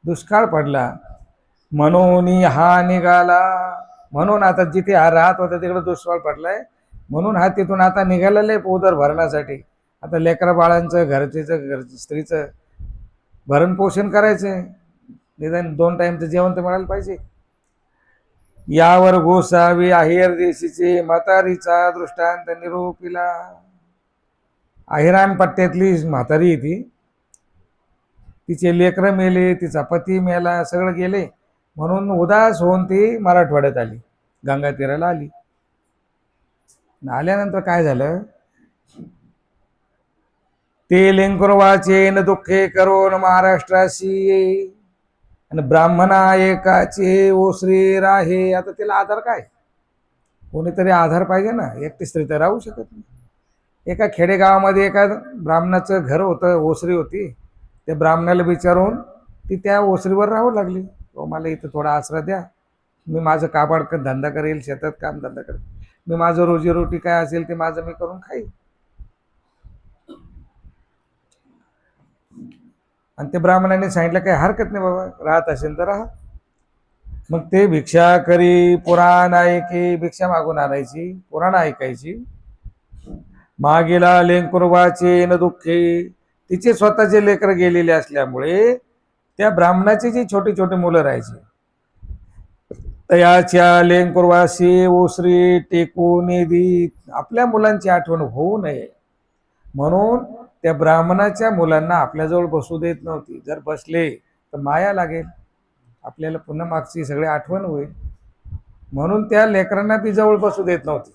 दुष्काळ पडला. म्हणून हा निघाला, म्हणून आता जिथे हा राहत होता तिकडे दुष्काळ पडलाय, म्हणून हा तिथून आता निघालेला आहे पोदर भरण्यासाठी. आता लेकरा बाळांचं घरचं स्त्रीचं भरण पोषण करायचंय, निदान 2 टाइमचं जेवण तर मिळालं पाहिजे. यावर गोसावी आहेर देशीचे म्हातारीचा दृष्टांत निरोपिला. अहिराण पट्ट्यातली म्हातारी ती, तिचे लेकरं मेले, तिचा पती मेला, सगळं गेले, म्हणून उदास होऊन ती मराठवाड्यात आली, गंगा तीराला आली. आल्यानंतर काय झालं, ते लेंकुरवाचे न दुःखे करून महाराष्ट्राशी, आणि ब्राह्मणा एकाचे ओसरी राहे. आता तिला आधार काय, कोणीतरी आधार पाहिजे ना, एकटी स्त्री तर राहू शकत नाही. एका खेडेगावामध्ये एका ब्राह्मणाचं घर होतं, ओसरी होती. त्या ब्राह्मणाला विचारून ती त्या ओसरीवर राहू लागली. मला इथं थोडा आसरा द्या, मी माझं काबाड धंदा करेल, शेतात काम धंदा करेल, मी माझं रोजीरोटी काय असेल ते माझं मी करून खाईल. आणि ते ब्राह्मणाने सांगितलं काही हरकत नाही बाबा, राहत असेल तर राहा. मग ते भिक्षा करी पुराण ऐके, भिक्षा मागून आणायची, पुराण ऐकायची. मागेला लेंकुरवाचे न दुःखे, तिचे स्वतःचे लेकर गेलेले असल्यामुळे त्या ब्राह्मणाची जी छोटी छोटी मुलं राहायची, तयाच्या लेंकुरवासी ओसरी टेकून दी, आपल्या मुलांची आठवण होऊ नये म्हणून त्या ब्राह्मणाच्या मुलांना आपल्याजवळ बसू देत नव्हती. जर बसले तर माया लागेल, आपल्याला पुन्हा मागची सगळी आठवण होईल, म्हणून त्या लेकरांना ती जवळ बसू देत नव्हती.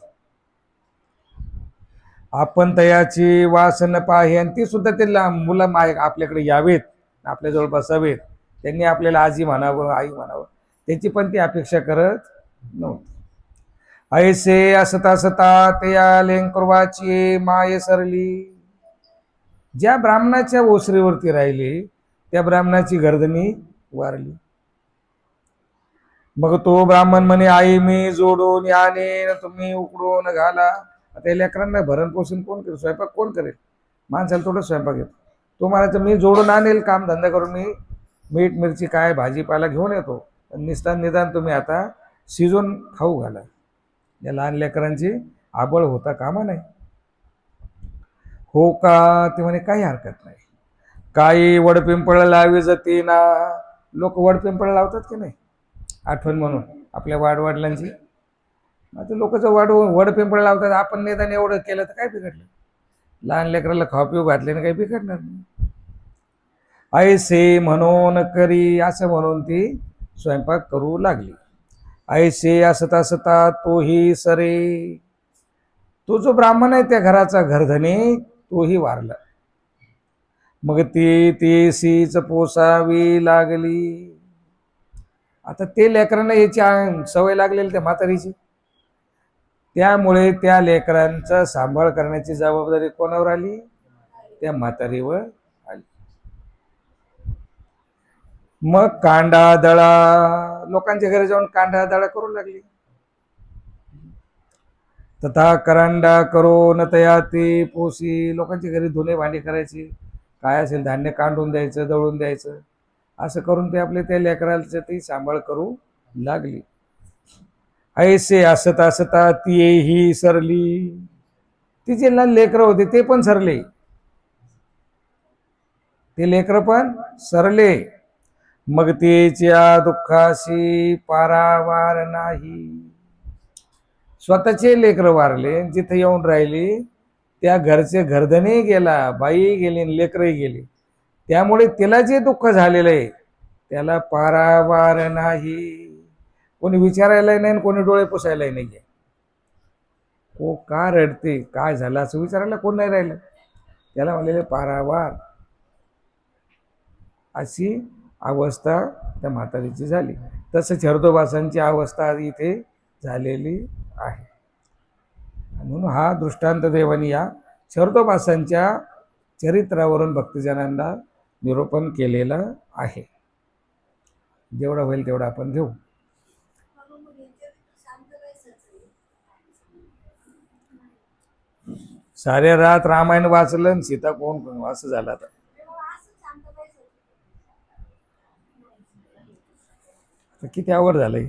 आपण तयाची वासन पाहे, आणि ती सुद्धा ते मुलं माय आपल्याकडे यावेत, आपल्याजवळ बसावेत, त्यांनी आपल्याला आजी म्हणावं, आई म्हणावं, त्याची पण ती अपेक्षा करत नव्हती. ऐसे असता असता त्या लेंकुरवाची माये सरली, ज्या ब्राह्मणाच्या ओसरीवरती राहिली त्या ब्राह्मणाची गर्दनी वारली. मग तो ब्राह्मण म्हणे, आई मी जोडून याने तुम्ही उकडून घाला. आता लेकरांना भरण पोषण कोण करेल, स्वयंपाक कोण करेल, माणसाला थोडं स्वयंपाक येतो. तो म्हणायचं मी जोडून आणेल, काम धंदा करून मी मीठ मिरची काय भाजीपाला घेऊन येतो, निदान तुम्ही आता शिजून खाऊ घाला. या लहान लेकरांची आबळ होता कामा नाही. हो का, ते म्हणे काही हरकत नाही. काही वडपिंपळ लावी जाते ना, लोक वडपिंपळ लावतात की नाही आठवण म्हणून आपल्या वाडवडिलांची. आता लोक जर वडपिंपळ लावतात, आपण निदान एवढं केलं तर काय बिघडलं, लहान लेकराला खाऊ पिऊ घातल्याने काही बिघडणार नाही. ऐसे म्हणून करी, असं म्हणून ती स्वयंपाक करू लागली. ऐसे असता असता तोही सरे, तो जो ब्राह्मण आहे त्या घराचा घरधनी तोही वारला. मग ती सीच पोसावी लागली. आता ते लेकरांना याची सवय लागलेली त्या म्हातारीची, त्यामुळे त्या लेकरांचा सांभाळ करण्याची जबाबदारी कोणावर आली, त्या म्हातारीवर आली. मग कांडा दळा, लोकांच्या घरी जाऊन कांडा दळा करू लागली. तथा करंडा करून तया ती पोसी, लोकांच्या घरी धुणे भांडी करायची, काय असेल धान्य कांडून द्यायचं, दळून द्यायचं, असं करून ते आपले त्या लेकरांचं ती सांभाळ करू लागली. ऐसे असता असता तीही सरली, तिचे लहान लेकरं होते ते पण सरले, ते लेकरं पण सरले. मग तिच्या दुःखाशी पारावार नाही. स्वतःचे लेकरं वारले, जिथे येऊन राहिली त्या घरचे घरधनी गेला, बाई गेली, लेकरही गेली, त्यामुळे तिला जे दुःख झालेलं आहे त्याला पारावार नाही. कोणी विचारायलाही नाही, कोणी डोळे पुसायलाही नाही. हो का रडते, काय झालं असं विचारायला कोण नाही राहिलं, त्याला म्हणलेले पारावार. अशी अवस्था त्या म्हातारीची झाली. तसं छरदोबासांची अवस्था इथे झालेली आहे. म्हणून हा दृष्टांत देवानी या छरदोबासांच्या चरित्रावरून भक्तजनांना निरूपण केलेलं आहे. जेवढं होईल तेवढं आपण घेऊ. साऱ्या रात रामायण वाचलं, सीता कोण असं झालं. आता किती आवड झालंय.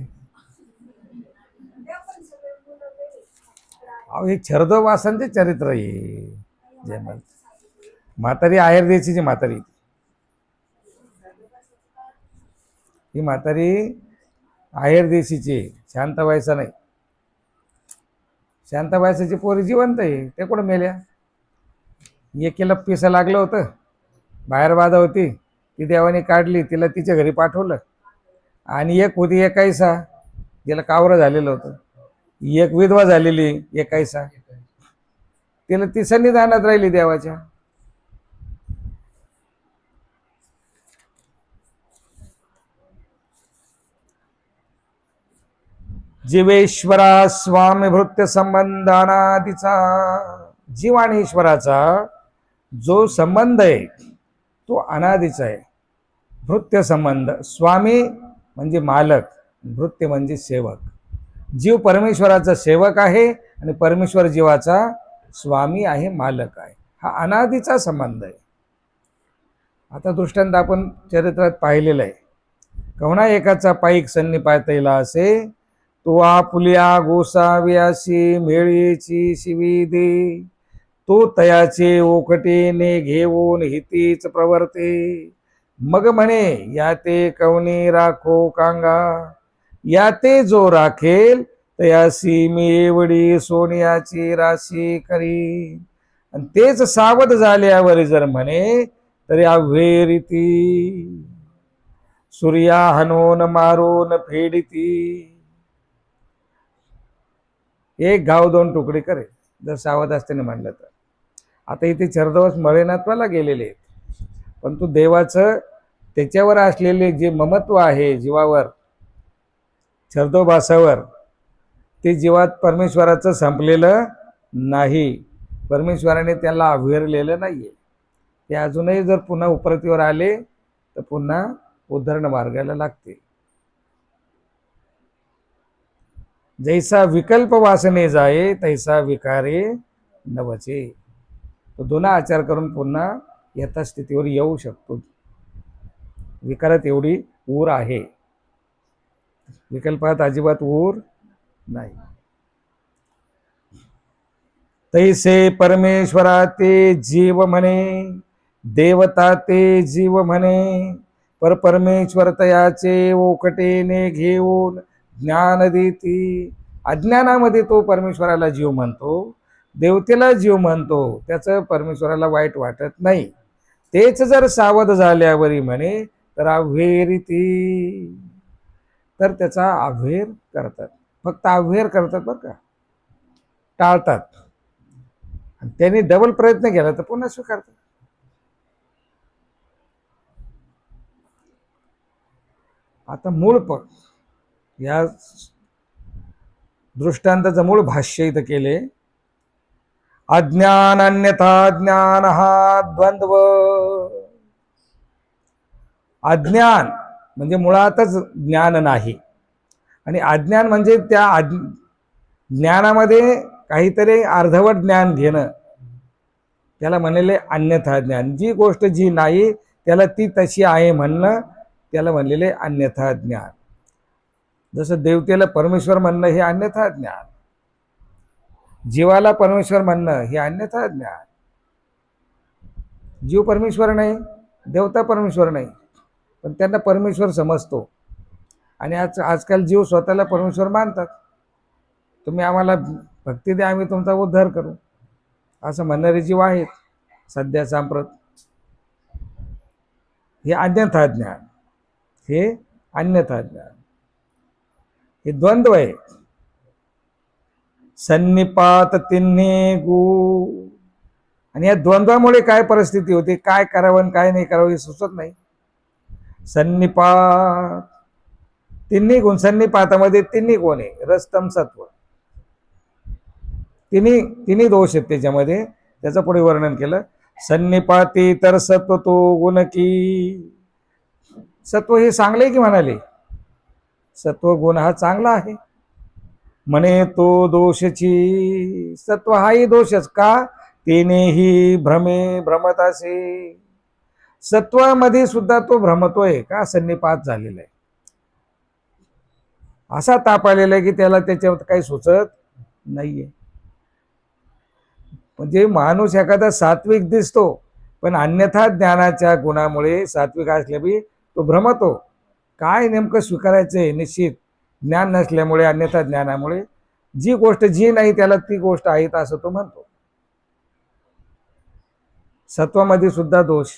अहो हे छरदोबासांचे चरित्र आहे. जय म्हातारी आहेर देशीची म्हातारी, ही म्हातारी आहेर देशीची, शांताबाईचा नाही. शांताबाईची पोरी जिवंत आहे, ते कुठं मेल्या. एकीला पिसा लागलं होतं, बाहेर बाधा होती, ती देवाने काढली, तिला तिच्या घरी पाठवलं. आणि एक होती एकाईसा, तिला कावरं झालेलं होतं. एक विधवा झालेली एकाईसा, तिला ती सन्निधानात राहिली देवाच्या. जीवेश्वरा स्वामी भृत्य संबंधानादीचा, जीव आणि ईश्वराचा जो संबंध आहे तो अनादीचा आहे. भृत्य संबंध, स्वामी म्हणजे मालक, भृत्य म्हणजे सेवक. जीव परमेश्वराचा सेवक आहे आणि परमेश्वर जीवाचा स्वामी आहे, मालक आहे. हा अनादीचा संबंध आहे. आता दृष्टांत आपण चरित्रात पाहिलेलं आहे. कवणा एकाचा पाईक सन्नी पायतैला असे, तो आपुल्या गोसाव्याशी मेळीची शिवी दे, तो तयाचे ओकटेने घेऊन हितीच प्रवर्ते, मग म्हणे या ते कवनी राखो कांगा, या ते जो राखेल तयासी मी एवढी सोनियाची राशी करी. आणि तेच सावध झाल्यावर जर म्हणे तरी अव्हे रीती, सूर्या हनून मारून फेडिती. एक घाव दोन तुकडे करे जर सावध असताना म्हणलं तर. आता इथे चरदोस मळेनात्वाला गेलेले आहेत, परंतु देवाचं त्याच्यावर असलेले जे ममत्व आहे जीवावर, छर्दोभासावर, ते जीवात परमेश्वराचं संपलेलं नाही. परमेश्वराने त्याला अव्हेरलेलं नाहीये. ते अजूनही जर पुन्हा उपरतीवर आले तर पुन्हा उद्धरण मार्गाला लागते. जैसा विकल्प वासने जाये तैसा विकारे नवचे. तो दोन आचार करून पुन्हा यथास्थितीवर येऊ शकतो. विकारात एवढी ऊर आहे, विकल्पात अजिबात ऊर नाही. तैसे परमेश्वरा ते जीव म्हणे, देवता ते जीव म्हणे. पर परमेश्वर तयाचे ओकटेने घेऊन ज्ञान देती. अज्ञानामध्ये तो परमेश्वराला जीव म्हणतो, देवतेला जीव म्हणतो, त्याचं परमेश्वराला वाईट वाटत नाही. तेच जर सावध झाल्यावरी म्हणे तर अव्हेरिती, तर त्याचा अव्हेर करतात. फक्त अव्हेर करतात बरं का, टाळतात. त्यांनी डबल प्रयत्न केला तर पुन्हा स्वीकारतात. आता मूळ पण या दृष्टांताचं मूळ भाष्य इथं केले. अज्ञान अन्यथा ज्ञान हा द्वंद्व. अज्ञान म्हणजे मुळातच ज्ञान नाही, आणि अज्ञान म्हणजे त्या ज्ञानामध्ये काहीतरी अर्धवट ज्ञान घेणं, त्याला म्हणलेले अन्यथा ज्ञान. जी गोष्ट जी नाही त्याला ती तशी आहे म्हणणं, त्याला म्हणलेले अन्यथा ज्ञान. जसं देवतेला परमेश्वर म्हणणं हे अन्यथा ज्ञान, जीवाला परमेश्वर म्हणणं हे अन्यथा ज्ञान. जीव परमेश्वर नाही, देवता परमेश्वर नाही, पण त्यांना परमेश्वर समजतो. आणि आजकाल जीव स्वतःला परमेश्वर मानतात. तुम्ही आम्हाला भक्ती द्या, आम्ही तुमचा उद्धार करू, असं म्हणणारे जीव आहेत सध्या सांप्रत. हे अन्यथा ज्ञान, हे अन्यथा ज्ञान, हे द्वंद्व आहे. सन्निपात तिन्ही गु. आणि या द्वंद्वामुळे काय परिस्थिती होते, काय करावं काय नाही करावं हे सुचत नाही. सन्निपात तिन्ही गुण, सन्निपातामध्ये तिन्ही गुण आहे, रजतम सत्व, तिन्ही दोष आहेत त्याच्यामध्ये. त्याचं पुढे वर्णन केलं. सन्निपाती तर सत्व तो गुण की. सत्व हे चांगले की म्हणाले, सत्व गुण हा चांगला आहे म्हणे तो दोषची. सत्व हाही दोषच का, तेनेही भ्रमे भ्रमत असे. सत्वामध्ये सुद्धा तो भ्रमतोय का, सन्निपात झालेला आहे, असा ताप आलेला आहे की त्याला त्याच्यावर काही सुचत नाहीये. म्हणजे माणूस एखादा सात्विक दिसतो, पण अन्यथा ज्ञानाच्या गुणामुळे सात्विक असल्या बी तो भ्रमतो. काय नेमकं स्वीकारायचंय निश्चित ज्ञान नसल्यामुळे, अन्यथा ज्ञानामुळे जी गोष्ट जी नाही त्याला ती गोष्ट आहे असं तो म्हणतो. सत्वामध्ये सुद्धा दोष.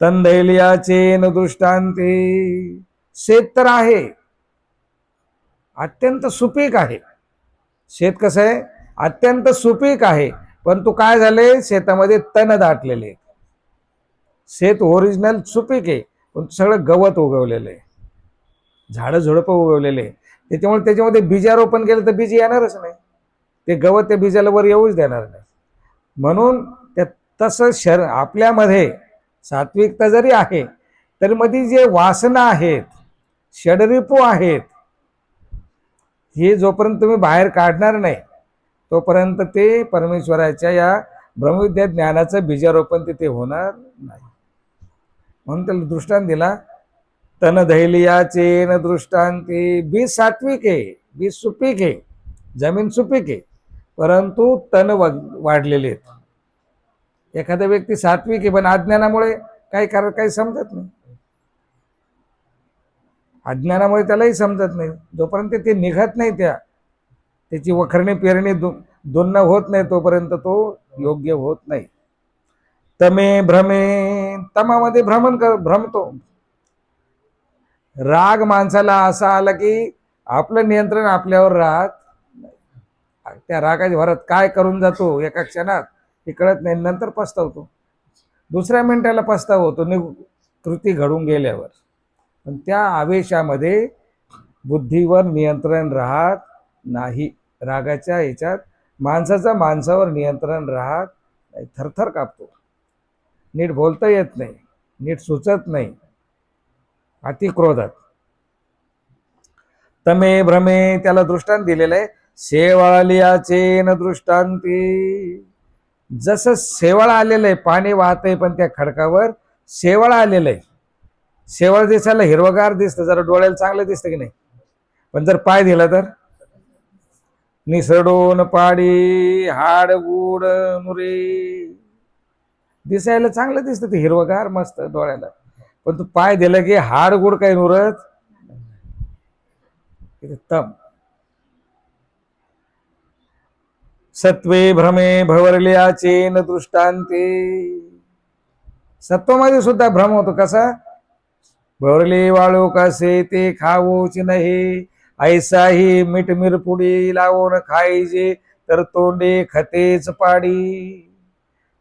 तंदैलियाचे न दृष्टांते. शेत तर आहे, अत्यंत सुपीक आहे. शेत कसं आहे, अत्यंत सुपीक आहे, परंतु काय झाले, शेतामध्ये तण दाटलेले. शेत ओरिजिनल सुपीक आहे, पण सगळं गवत उगवलेलं आहे, झाडं झुडपं उगवलेले. त्याच्यामुळे त्याच्यामध्ये बीजारोपण केलं तर बीज येणारच नाही, ते गवत त्या बीजाला वर येऊच देणार नाही. म्हणून त्या तसं आपल्यामध्ये सात्विकता जरी आहे तरी मध्ये जे वासना आहेत, षडरिपू आहेत, हे जोपर्यंत तुम्ही बाहेर काढणार नाही तोपर्यंत ते परमेश्वराच्या या ब्रह्मविद्या ज्ञानाचं बीजारोपण तिथे होणार नाही. म्हणून त्याला दृष्टांत दिला. तन धैलियाचे न दृष्टांते. बीज सात्विक आहे, बीज सुपीक आहे, जमीन सुपीक आहे, परंतु तण वाढलेले आहेत. एखादा व्यक्ती सात्विक आहे पण अज्ञानामुळे काही समजत नाही. अज्ञानामुळे त्यालाही समजत नाही. जोपर्यंत ते निघत नाही, त्याची वखरणी पेरणी दोन होत नाही, तोपर्यंत तो योग्य होत नाही. तमे भ्रमे, तमामध्ये भ्रमतो. राग माणसाला असा आला की आपलं नियंत्रण आपल्यावर राहत नाही. त्या रागाच्या भरात काय करून जातो एका क्षणात हे कळत नाही. नंतर पस्तावतो, दुसऱ्या मिनिटाला पस्ताव होतो कृती घडून गेल्यावर. पण त्या आवेशामध्ये बुद्धीवर नियंत्रण राहत नाही. रागाच्या ह्याच्यात माणसाचं माणसावर नियंत्रण राहत नाही. थरथर कापतो, नीट बोलता येत नाही, नीट सुचत नाही अतिक्रोधात. तमे भ्रमे, त्याला दृष्टांत दिलेलं आहे. शेवाळलियाचे न दृष्टांती. जसं शेवाळ आलेलं आहे, पाणी वाहतंय पण त्या खडकावर शेवाळ आलेलं आहे. शेवाळ दिसायला हिरवगार दिसतं, जरा डोळ्याला चांगलं दिसतं की नाही. पण जर पाय दिला तर निसडून पाडी हाड गुड नुरे. दिसायला चांगलं दिसतं ते हिरवगार मस्त डोळ्याला, पण तू पाय दिला की हाड गुड काही नुरत तम. सत्वे भ्रमे भवरल्याचे न दृष्टांते. सत्वामध्ये सुद्धा भ्रम होतो. कसा? भवरले वाळू कसे ते खाऊची नाही, ऐसाही मीठ मिरपुडी लावून खायचे तर तोंडे खतेच पाडी.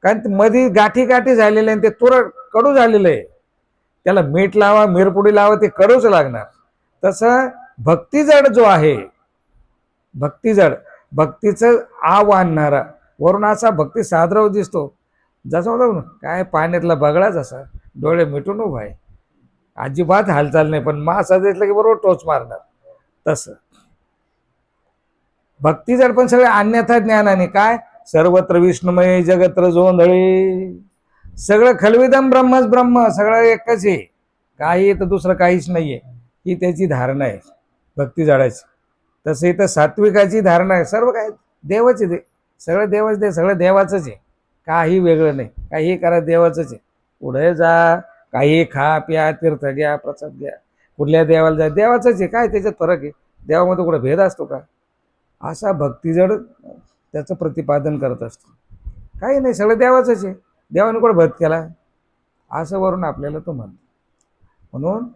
कारण मध्ये गाठी गाठी झालेले ते तुरट कडू झालेलं आहे. त्याला मीठ लावा, मिरपुडी लावा, ते कडूच लागणार. तसं भक्तिजड जो आहे, भक्तिजड, भक्तीचं आव आणणारा, वरून असा भक्ती साधराव दिसतो, जसं होतं काय पाण्यातला बगळाच असा डोळे मिटून उभा आहे, अजिबात हालचाल नाही, पण मासा दिसलं की बरोबर टोच मारणार. तसं भक्तिजड पण सगळे अन्यथा ज्ञानाने. काय? सर्वत्र विष्णुमय जगत्र जोंधळे. सगळं खलविदम ब्रह्मच ब्रह्म, सगळं एकच आहे, काही तर दुसरं काहीच नाहीये, ही त्याची धारणा आहे भक्तिजडाची. तसं इथं सात्विकाची धारणा आहे, सर्व काय देवाचे दे, सगळं देवच दे, सगळं देवाचंच आहे, काही वेगळं नाही. काही करा देवाचंच आहे. पुढे जा, काही खा प्या, तीर्थ घ्या, प्रसाद घ्या, कुठल्या देवाला जा, देवाचंच आहे. काय त्याच्यात फरक आहे? देवामध्ये कुठं भेद असतो का? असा भक्तिजड त्याचं प्रतिपादन करत असतो. काही नाही, सगळं देवाचंच आहे, देवाने कुठं भेद केला, असं वरून आपल्याला तो म्हणतो. म्हणून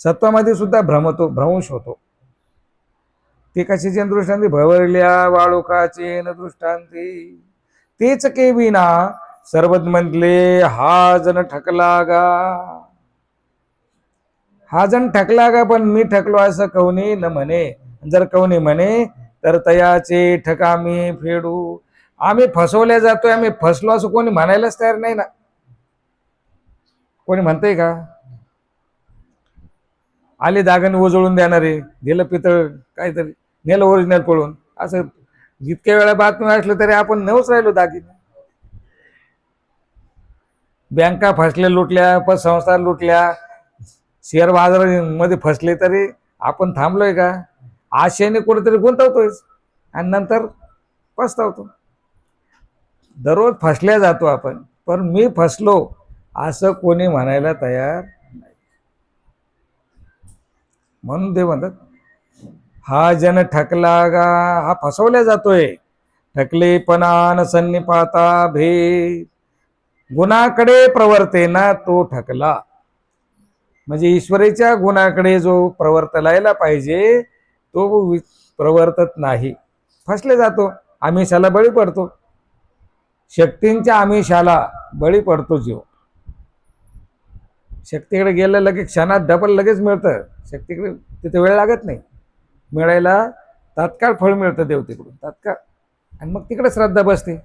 सत्वामध्ये सुद्धा भ्रंश होतो. ते कशाचे दृष्टांती? भवरल्या वाळुकाचे न दृष्टांती. तेच के विना सर्वच म्हटले हा जण ठकला गा. हा जण ठकला गा, पण मी ठकलो असं कवनी न म्हणे. जर कवनी म्हणे तर तयाचे ठकामी फेडू. आम्ही फसवल्या जातोय, आम्ही फसलो असं कोणी म्हणायलाच तयार नाही ना. कोणी म्हणतंय का? आले दागण उजळून देणारे, दिलं पितळ काहीतरी, नेलं ओरिजिनल पळून, असं जितक्या वेळा बातमी असलं तरी आपण नवच राहिलो दागिने. बँका फसल्या लुटल्या, पतसंस्था लुटल्या, शेअर बाजारामध्ये फसले, तरी आपण थांबलोय का? आशेने कुठेतरी गुंतवतोय आणि नंतर पस्तावतो. दररोज फसल्या जातो आपण, पण मी फसलो असं कोणी म्हणायला तयार नाही. म्हणून ते म्हणतात हा जन ठकला गा, हा फसवल्या जातोय. ठकले पणान सन्निपाता भेद. गुणाकडे प्रवर्तेना तो ठकला. म्हणजे ईश्वरीच्या गुणाकडे जो प्रवर्तलायला पाहिजे तो प्रवर्तत नाही, फसले जातो. आमिषाला बळी पडतो, शक्तींच्या आमिषाला बळी पडतो जीव. शक्तीकडे गेलं लगेच क्षणात डबल लगेच मिळतं. शक्तीकडे तिथे वेळ लागत नाही मिळायला, तात्काळ फळ मिळतं देव तिकडून तात्काळ, आणि मग तिकडे श्रद्धा बसते.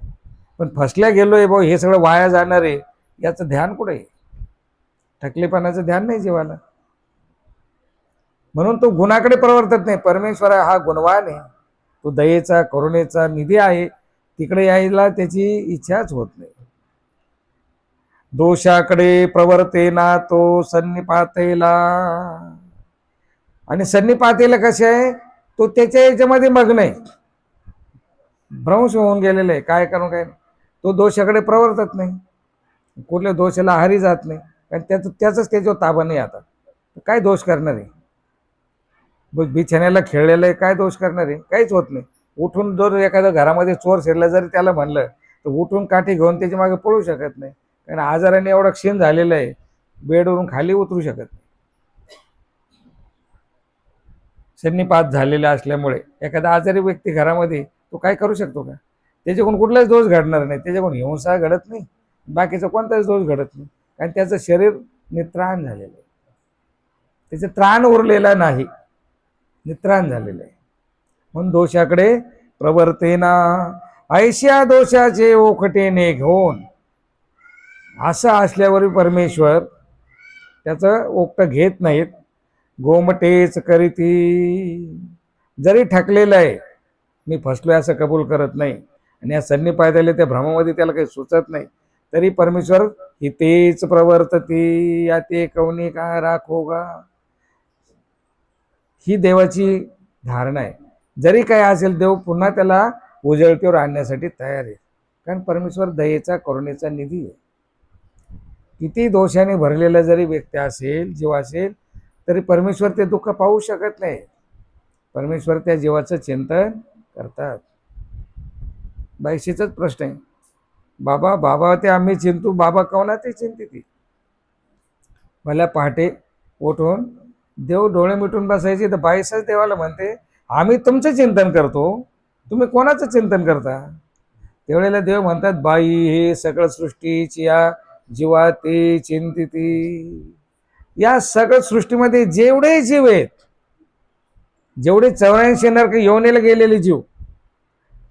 पण फसल्या गेलोय भाऊ, हे सगळं वाया जाणार आहे, याचं ध्यान कुठे आहे? ठकलेपणाचं ध्यान नाही जीवाला. म्हणून तो गुणाकडे प्रवर्तत नाही. परमेश्वर हा गुणवान आहे, तो दयेचा करुणेचा निधी आहे, तिकडे यायला त्याची इच्छाच होत नाही. दोषाकडे प्रवर्तेना तो सन्निपातेला. आणि सन्निपातेला कसे आहे? तो त्याच्या याच्यामध्ये मग्न आहे, भ्रंश होऊन गेलेला आहे, काय करू काय. तो दोषाकडे प्रवर्तत नाही. कुठल्या दोषाला आहारी जात नाही, कारण त्याचंच त्याच्यावर ताबा नाही. आता काय दोष करणार आहे? बिछाण्याला खेळलेलं आहे, काय दोष करणार आहे? काहीच होत नाही. उठून जर एखाद्या घरामध्ये चोर शिरला जरी त्याला म्हणलं तर उठून काठी घेऊन त्याच्या मागे पळू शकत नाही, कारण आजाराने एवढा क्षीण झालेला आहे, बेडवरून खाली उतरू शकत नाही. शनीपात झालेला असल्यामुळे एखादा आजारी व्यक्ती घरामध्ये तो काय करू शकतो का? त्याच्याकडून कुठलाच दोष घडणार नाही, त्याच्याकडून हिंसा घडत नाही, बाकीचा कोणताच दोष घडत नाही, कारण त्याचं शरीर नित्राण झालेलं आहे, त्याचं त्राण उरलेला नाही, नित्राण झालेलं आहे. म्हणून दोषाकडे प्रवर्तेना, ऐश्या दोषाचे ओखटेने घेऊन. असं असल्यावर परमेश्वर त्याचं ओक्त घेत नाहीत. गोमटेच करीती, जरी ठकलेलं आहे, मी फसलोय असं कबूल करत नाही, आणि या सन्नी पायदले त्या भ्रमामध्ये त्याला काही सुचत नाही, तरी परमेश्वर हितेच प्रवर्तती, या ते कवनी का राखोगा. ही देवाची धारणा आहे. जरी काय असेल देव पुन्हा त्याला उजळतीवर आणण्यासाठी तयार आहे, कारण परमेश्वर दयेचा करुणेचा निधी आहे. किती दोषाने भरलेला जरी व्यक्ती असेल, जीव असेल, तरी परमेश्वर ते दुःख पाहू शकत नाही. परमेश्वर त्या जीवाचं चिंतन करतात. बाईशीचाच प्रश्न आहे, बाबा बाबा ते आम्ही चिंतू, बाबा कवना ते चिंतिती. भल्या पहाटे उठून देव डोळे मिटून बसायचे, तर बाईसच देवाला म्हणते आम्ही तुमचं चिंतन करतो, तुम्ही कोणाचं चिंतन करता? त्यावेळेला देव म्हणतात, बाई हे सकळ सृष्टीची या जीवा ते चिंतिती. या सगळ्या सृष्टीमध्ये जेवढे जीव आहेत, जेवढे 84 नरक योनीला गेलेले जीव,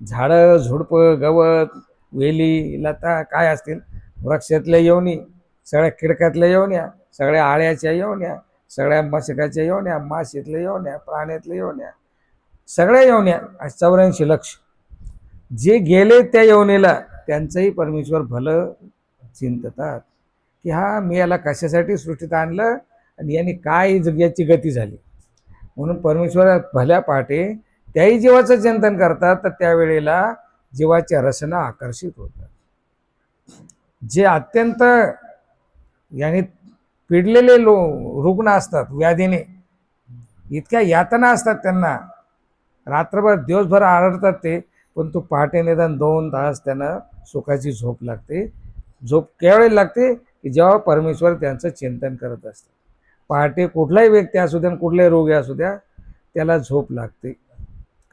झाडं झुडपं गवत वेली लता काय असतील, वृक्षातल्या योनी, सगळ्या खिडकातल्या योन्या, सगळ्या आळ्याच्या योन्या, सगळ्या मशकाच्या योन्या, माशीतल्या योन्या, प्राण्यातल्या योन्या, सगळ्या योन्या 84 लक्ष जे गेले त्या योनीला, त्यांचंही परमेश्वर भलं चिंततात की हा मी याला कशासाठी सृष्टीत आणलं आणि यांनी काय याची गती झाली. म्हणून परमेश्वर भल्या पहाटे त्याही जीवाचं चिंतन करतात, तर त्यावेळेला जीवाच्या रचना आकर्षित होतात. जे अत्यंत याने पिडलेले रुग्ण असतात व्याधीने, इतक्या यातना असतात त्यांना, रात्रभर दिवसभर आरडतात ते, पण तो पहाटे निदान 2 तास त्यांना सुखाची झोप लागते. झोप केवळ लागते की जेव्हा परमेश्वर त्यांचं चिंतन करत असतात. पहाटे कुठलाही व्यक्ती असू द्या, कुठलाही रोगी असू द्या, त्याला झोप लागते.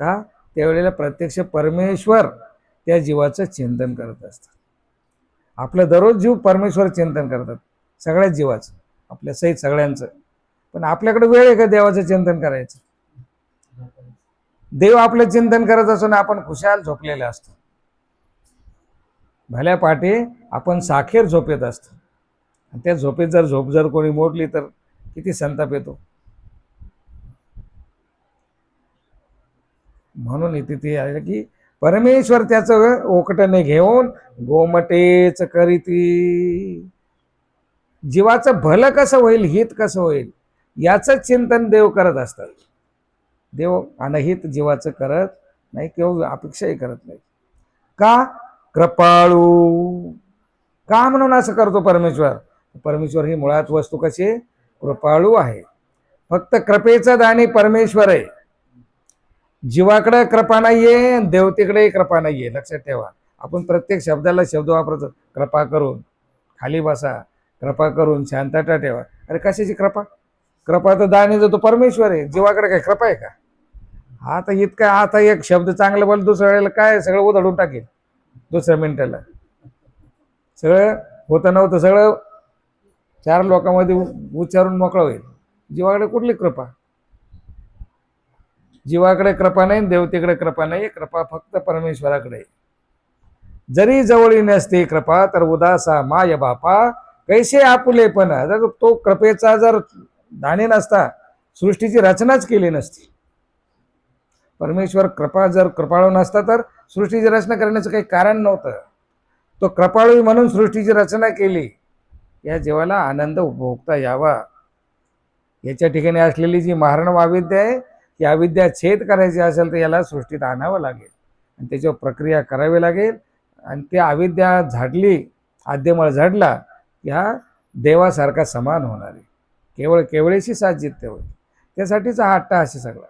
का? त्यावेळेला प्रत्यक्ष परमेश्वर त्या जीवाचं चिंतन करत असतात. आपलं दररोज जीव परमेश्वर चिंतन करतात, सगळ्याच जीवाचं, आपल्या सहित सगळ्यांचं. पण आपल्याकडे वेळ आहे का देवाचं चिंतन करायचं? देव आपलं चिंतन करत असून आपण खुशाल झोपलेले असतो. भल्या पहाटे आपण साखेर झोपेत असतो, त्या झोपेत झोप जर कोणी मोडली तर किती संताप येतो. म्हणून इथे ते आहे की परमेश्वर त्याचं ओकटने घेऊन गोमटेच करीती. जीवाचं भलं कसं होईल, हित कसं होईल, याचं चिंतन देव करत असतात. देव अनहित जीवाचं करत नाही किंवा अपेक्षाही करत नाही. का? कृपाळू. का म्हणून असं करतो परमेश्वर? परमेश्वर ही मुळात वस्तू कशी कृपाळू आहे. फक्त कृपेचा दाणी परमेश्वर आहे. जीवाकडे कृपा नाहीये, देवतेकडे कृपा नाहीये. लक्षात ठेवा. आपण प्रत्येक शब्दाला शब्द वापरतो, कृपा करून खाली बसा, कृपा करून शांतता ठेवा. अरे कशाची कृपा? कृपा तर दाणी जो तो परमेश्वर आहे, जीवाकडे काय कृपा आहे का? आता इतका, आता एक शब्द चांगला बोल, दुसऱ्या वेळेला काय सगळं उधळून टाकेल, दुसऱ्या मिनिटाला सगळं होतं नव्हतं सगळं 4 लोकांमध्ये उच्चारून मोकळं होईल. जीवाकडे कुठली कृपा? जीवाकडे कृपा नाही, देवतेकडे कृपा नाही. कृपा फक्त परमेश्वराकडे. जरी जवळी नसते कृपा, तर उदासा माय बापा कैसे आपुले. पण जर तो कृपेचा जर दाणी नसता, सृष्टीची रचनाच केली नसती. परमेश्वर कृपा जर कृपाळू नसता तर सृष्टीची रचना करण्याचं काही कारण नव्हतं. तो कृपाळू म्हणून सृष्टीची रचना केली, या जीवाला आनंद उपभोगता यावा. याच्या ठिकाणी असलेली जी मारणव अविद्या आहे, की अविद्या छेद करायची असेल तर याला सृष्टीत आणावं लागेल आणि त्याच्यावर प्रक्रिया करावी लागेल. आणि ती अविद्या झाडली आद्यमळ झडला की हा देवासारखा समान होणार आहे, केवळ केवळेशी साथ जित्ते होईल. त्यासाठीचा हा अट्टहास सगळा.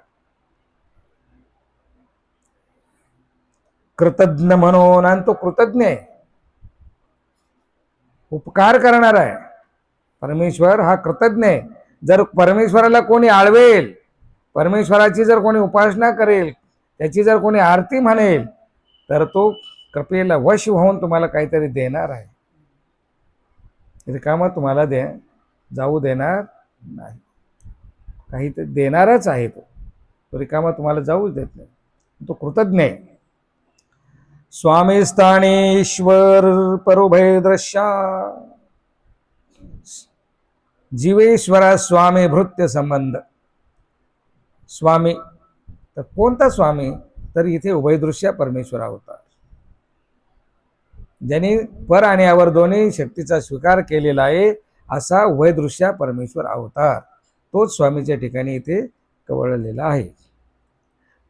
कृतज्ञ म्हणून, आणि तो कृतज्ञ आहे, उपकार करणार आहे. परमेश्वर हा कृतज्ञ आहे. जर परमेश्वराला कोणी आळवेल, परमेश्वराची जर कोणी उपासना करेल, त्याची जर कोणी आरती म्हणेल, तर तो कृपेला वश होऊन तुम्हाला काहीतरी देणार आहे. रिकामा तुम्हाला जाऊ देणार नाही. काहीतरी देणारच आहे तो रिकामा तुम्हाला जाऊच देत नाही. तो कृतज्ञ आहे. स्वामी स्थानेश्वर परोभय दृश्या, जीवेश्वरा स्वामी भृत्य संबंध. स्वामी तर कोणता स्वामी? तर इथे उभयदृश्य परमेश्वर अवतार, ज्यांनी पर आणि अवर दोन्ही शक्तीचा स्वीकार केलेला आहे, असा उभयदृश्य परमेश्वर अवतार तोच स्वामीच्या ठिकाणी इथे कवळलेला आहे.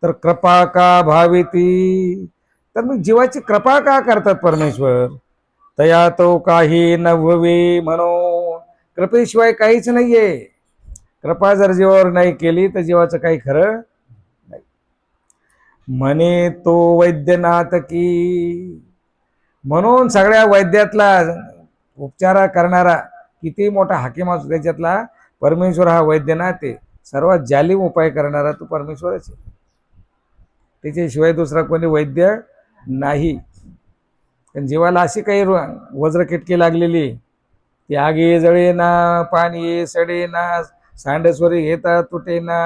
तर कृपा का भाविती, तर मग जीवाची कृपा का करतात परमेश्वर? तया तो काही नव्हवे म्हणून, कृपेशिवाय काहीच नाहीये. कृपा जर जीवावर नाही केली तर जीवाचं काही खरं नाही. म्हणे तो वैद्यनाथ की, म्हणून सगळ्या वैद्यातला उपचार करणारा किती मोठा हाकीम असतो, त्याच्यातला परमेश्वर हा वैद्यनाथ आहे. सर्वात जालिम उपाय करणारा तो परमेश्वरच आहे. त्याच्याशिवाय दुसरा कोणी वैद्य नाही. पण जीवाला अशी काही वज्रकिटकी लागलेली, ती आगी जळेना, पाणी सडेना, सांडस्वरी घेता तुटेना,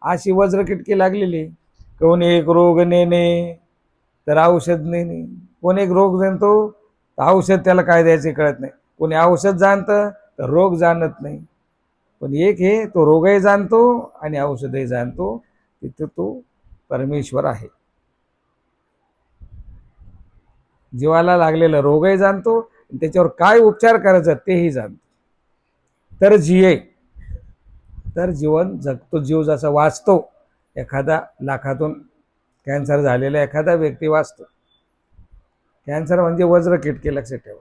अशी वज्रकिटकी लागलेली. कोणी एक रोग नेणे तर औषध नेणे, कोणी एक रोग जाणतो तर औषध त्याला काय द्यायचे कळत नाही, कोणी औषध जाणतं तर रोग जाणत नाही. पण एक हे, तो रोगही जाणतो आणि औषधही जाणतो, तिथे तो परमेश्वर आहे. जीवाला लागलेला रोगही जाणतो, त्याच्यावर काय उपचार करायचा तेही जाणतो. तर जिये, तर जीवन जगतो. जीव जसा वाचतो, एखादा लाखातून कॅन्सर झालेला एखादा व्यक्ती वाचतो. कॅन्सर म्हणजे वज्रकिटकी, लक्षात ठेवा.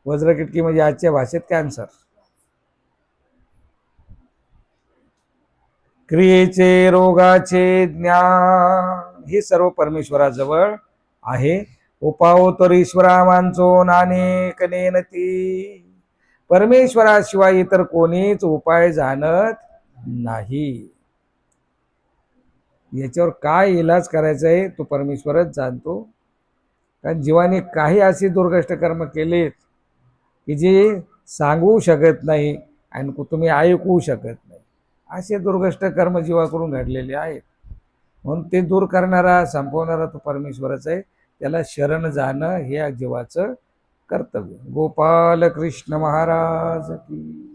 वज्रकिटकी म्हणजे आजच्या भाषेत कॅन्सर. क्रियेचे रोगाचे ज्ञान हे सर्व परमेश्वराजवळ आहे. उपाव तर ईश्वरा मांचो नानेक नेनती, परमेश्वराशिवाय इतर कोणीच उपाय जाणत नाही. याच्यावर काय इलाज करायचा आहे तो परमेश्वरच जाणतो. कारण जीवाने काही अशी दुर्गष्ट कर्म केलेत की जे सांगू शकत नाही आणि तुम्ही ऐकू शकत नाही, असे दुर्गष्ट कर्म जीवाकडून घडलेले आहेत. म्हणून ते दूर करणारा, संपवणारा तो परमेश्वरच आहे. त्याला शरण जाणं हे जीवाचं कर्तव्य. गोपाल कृष्ण महाराज की.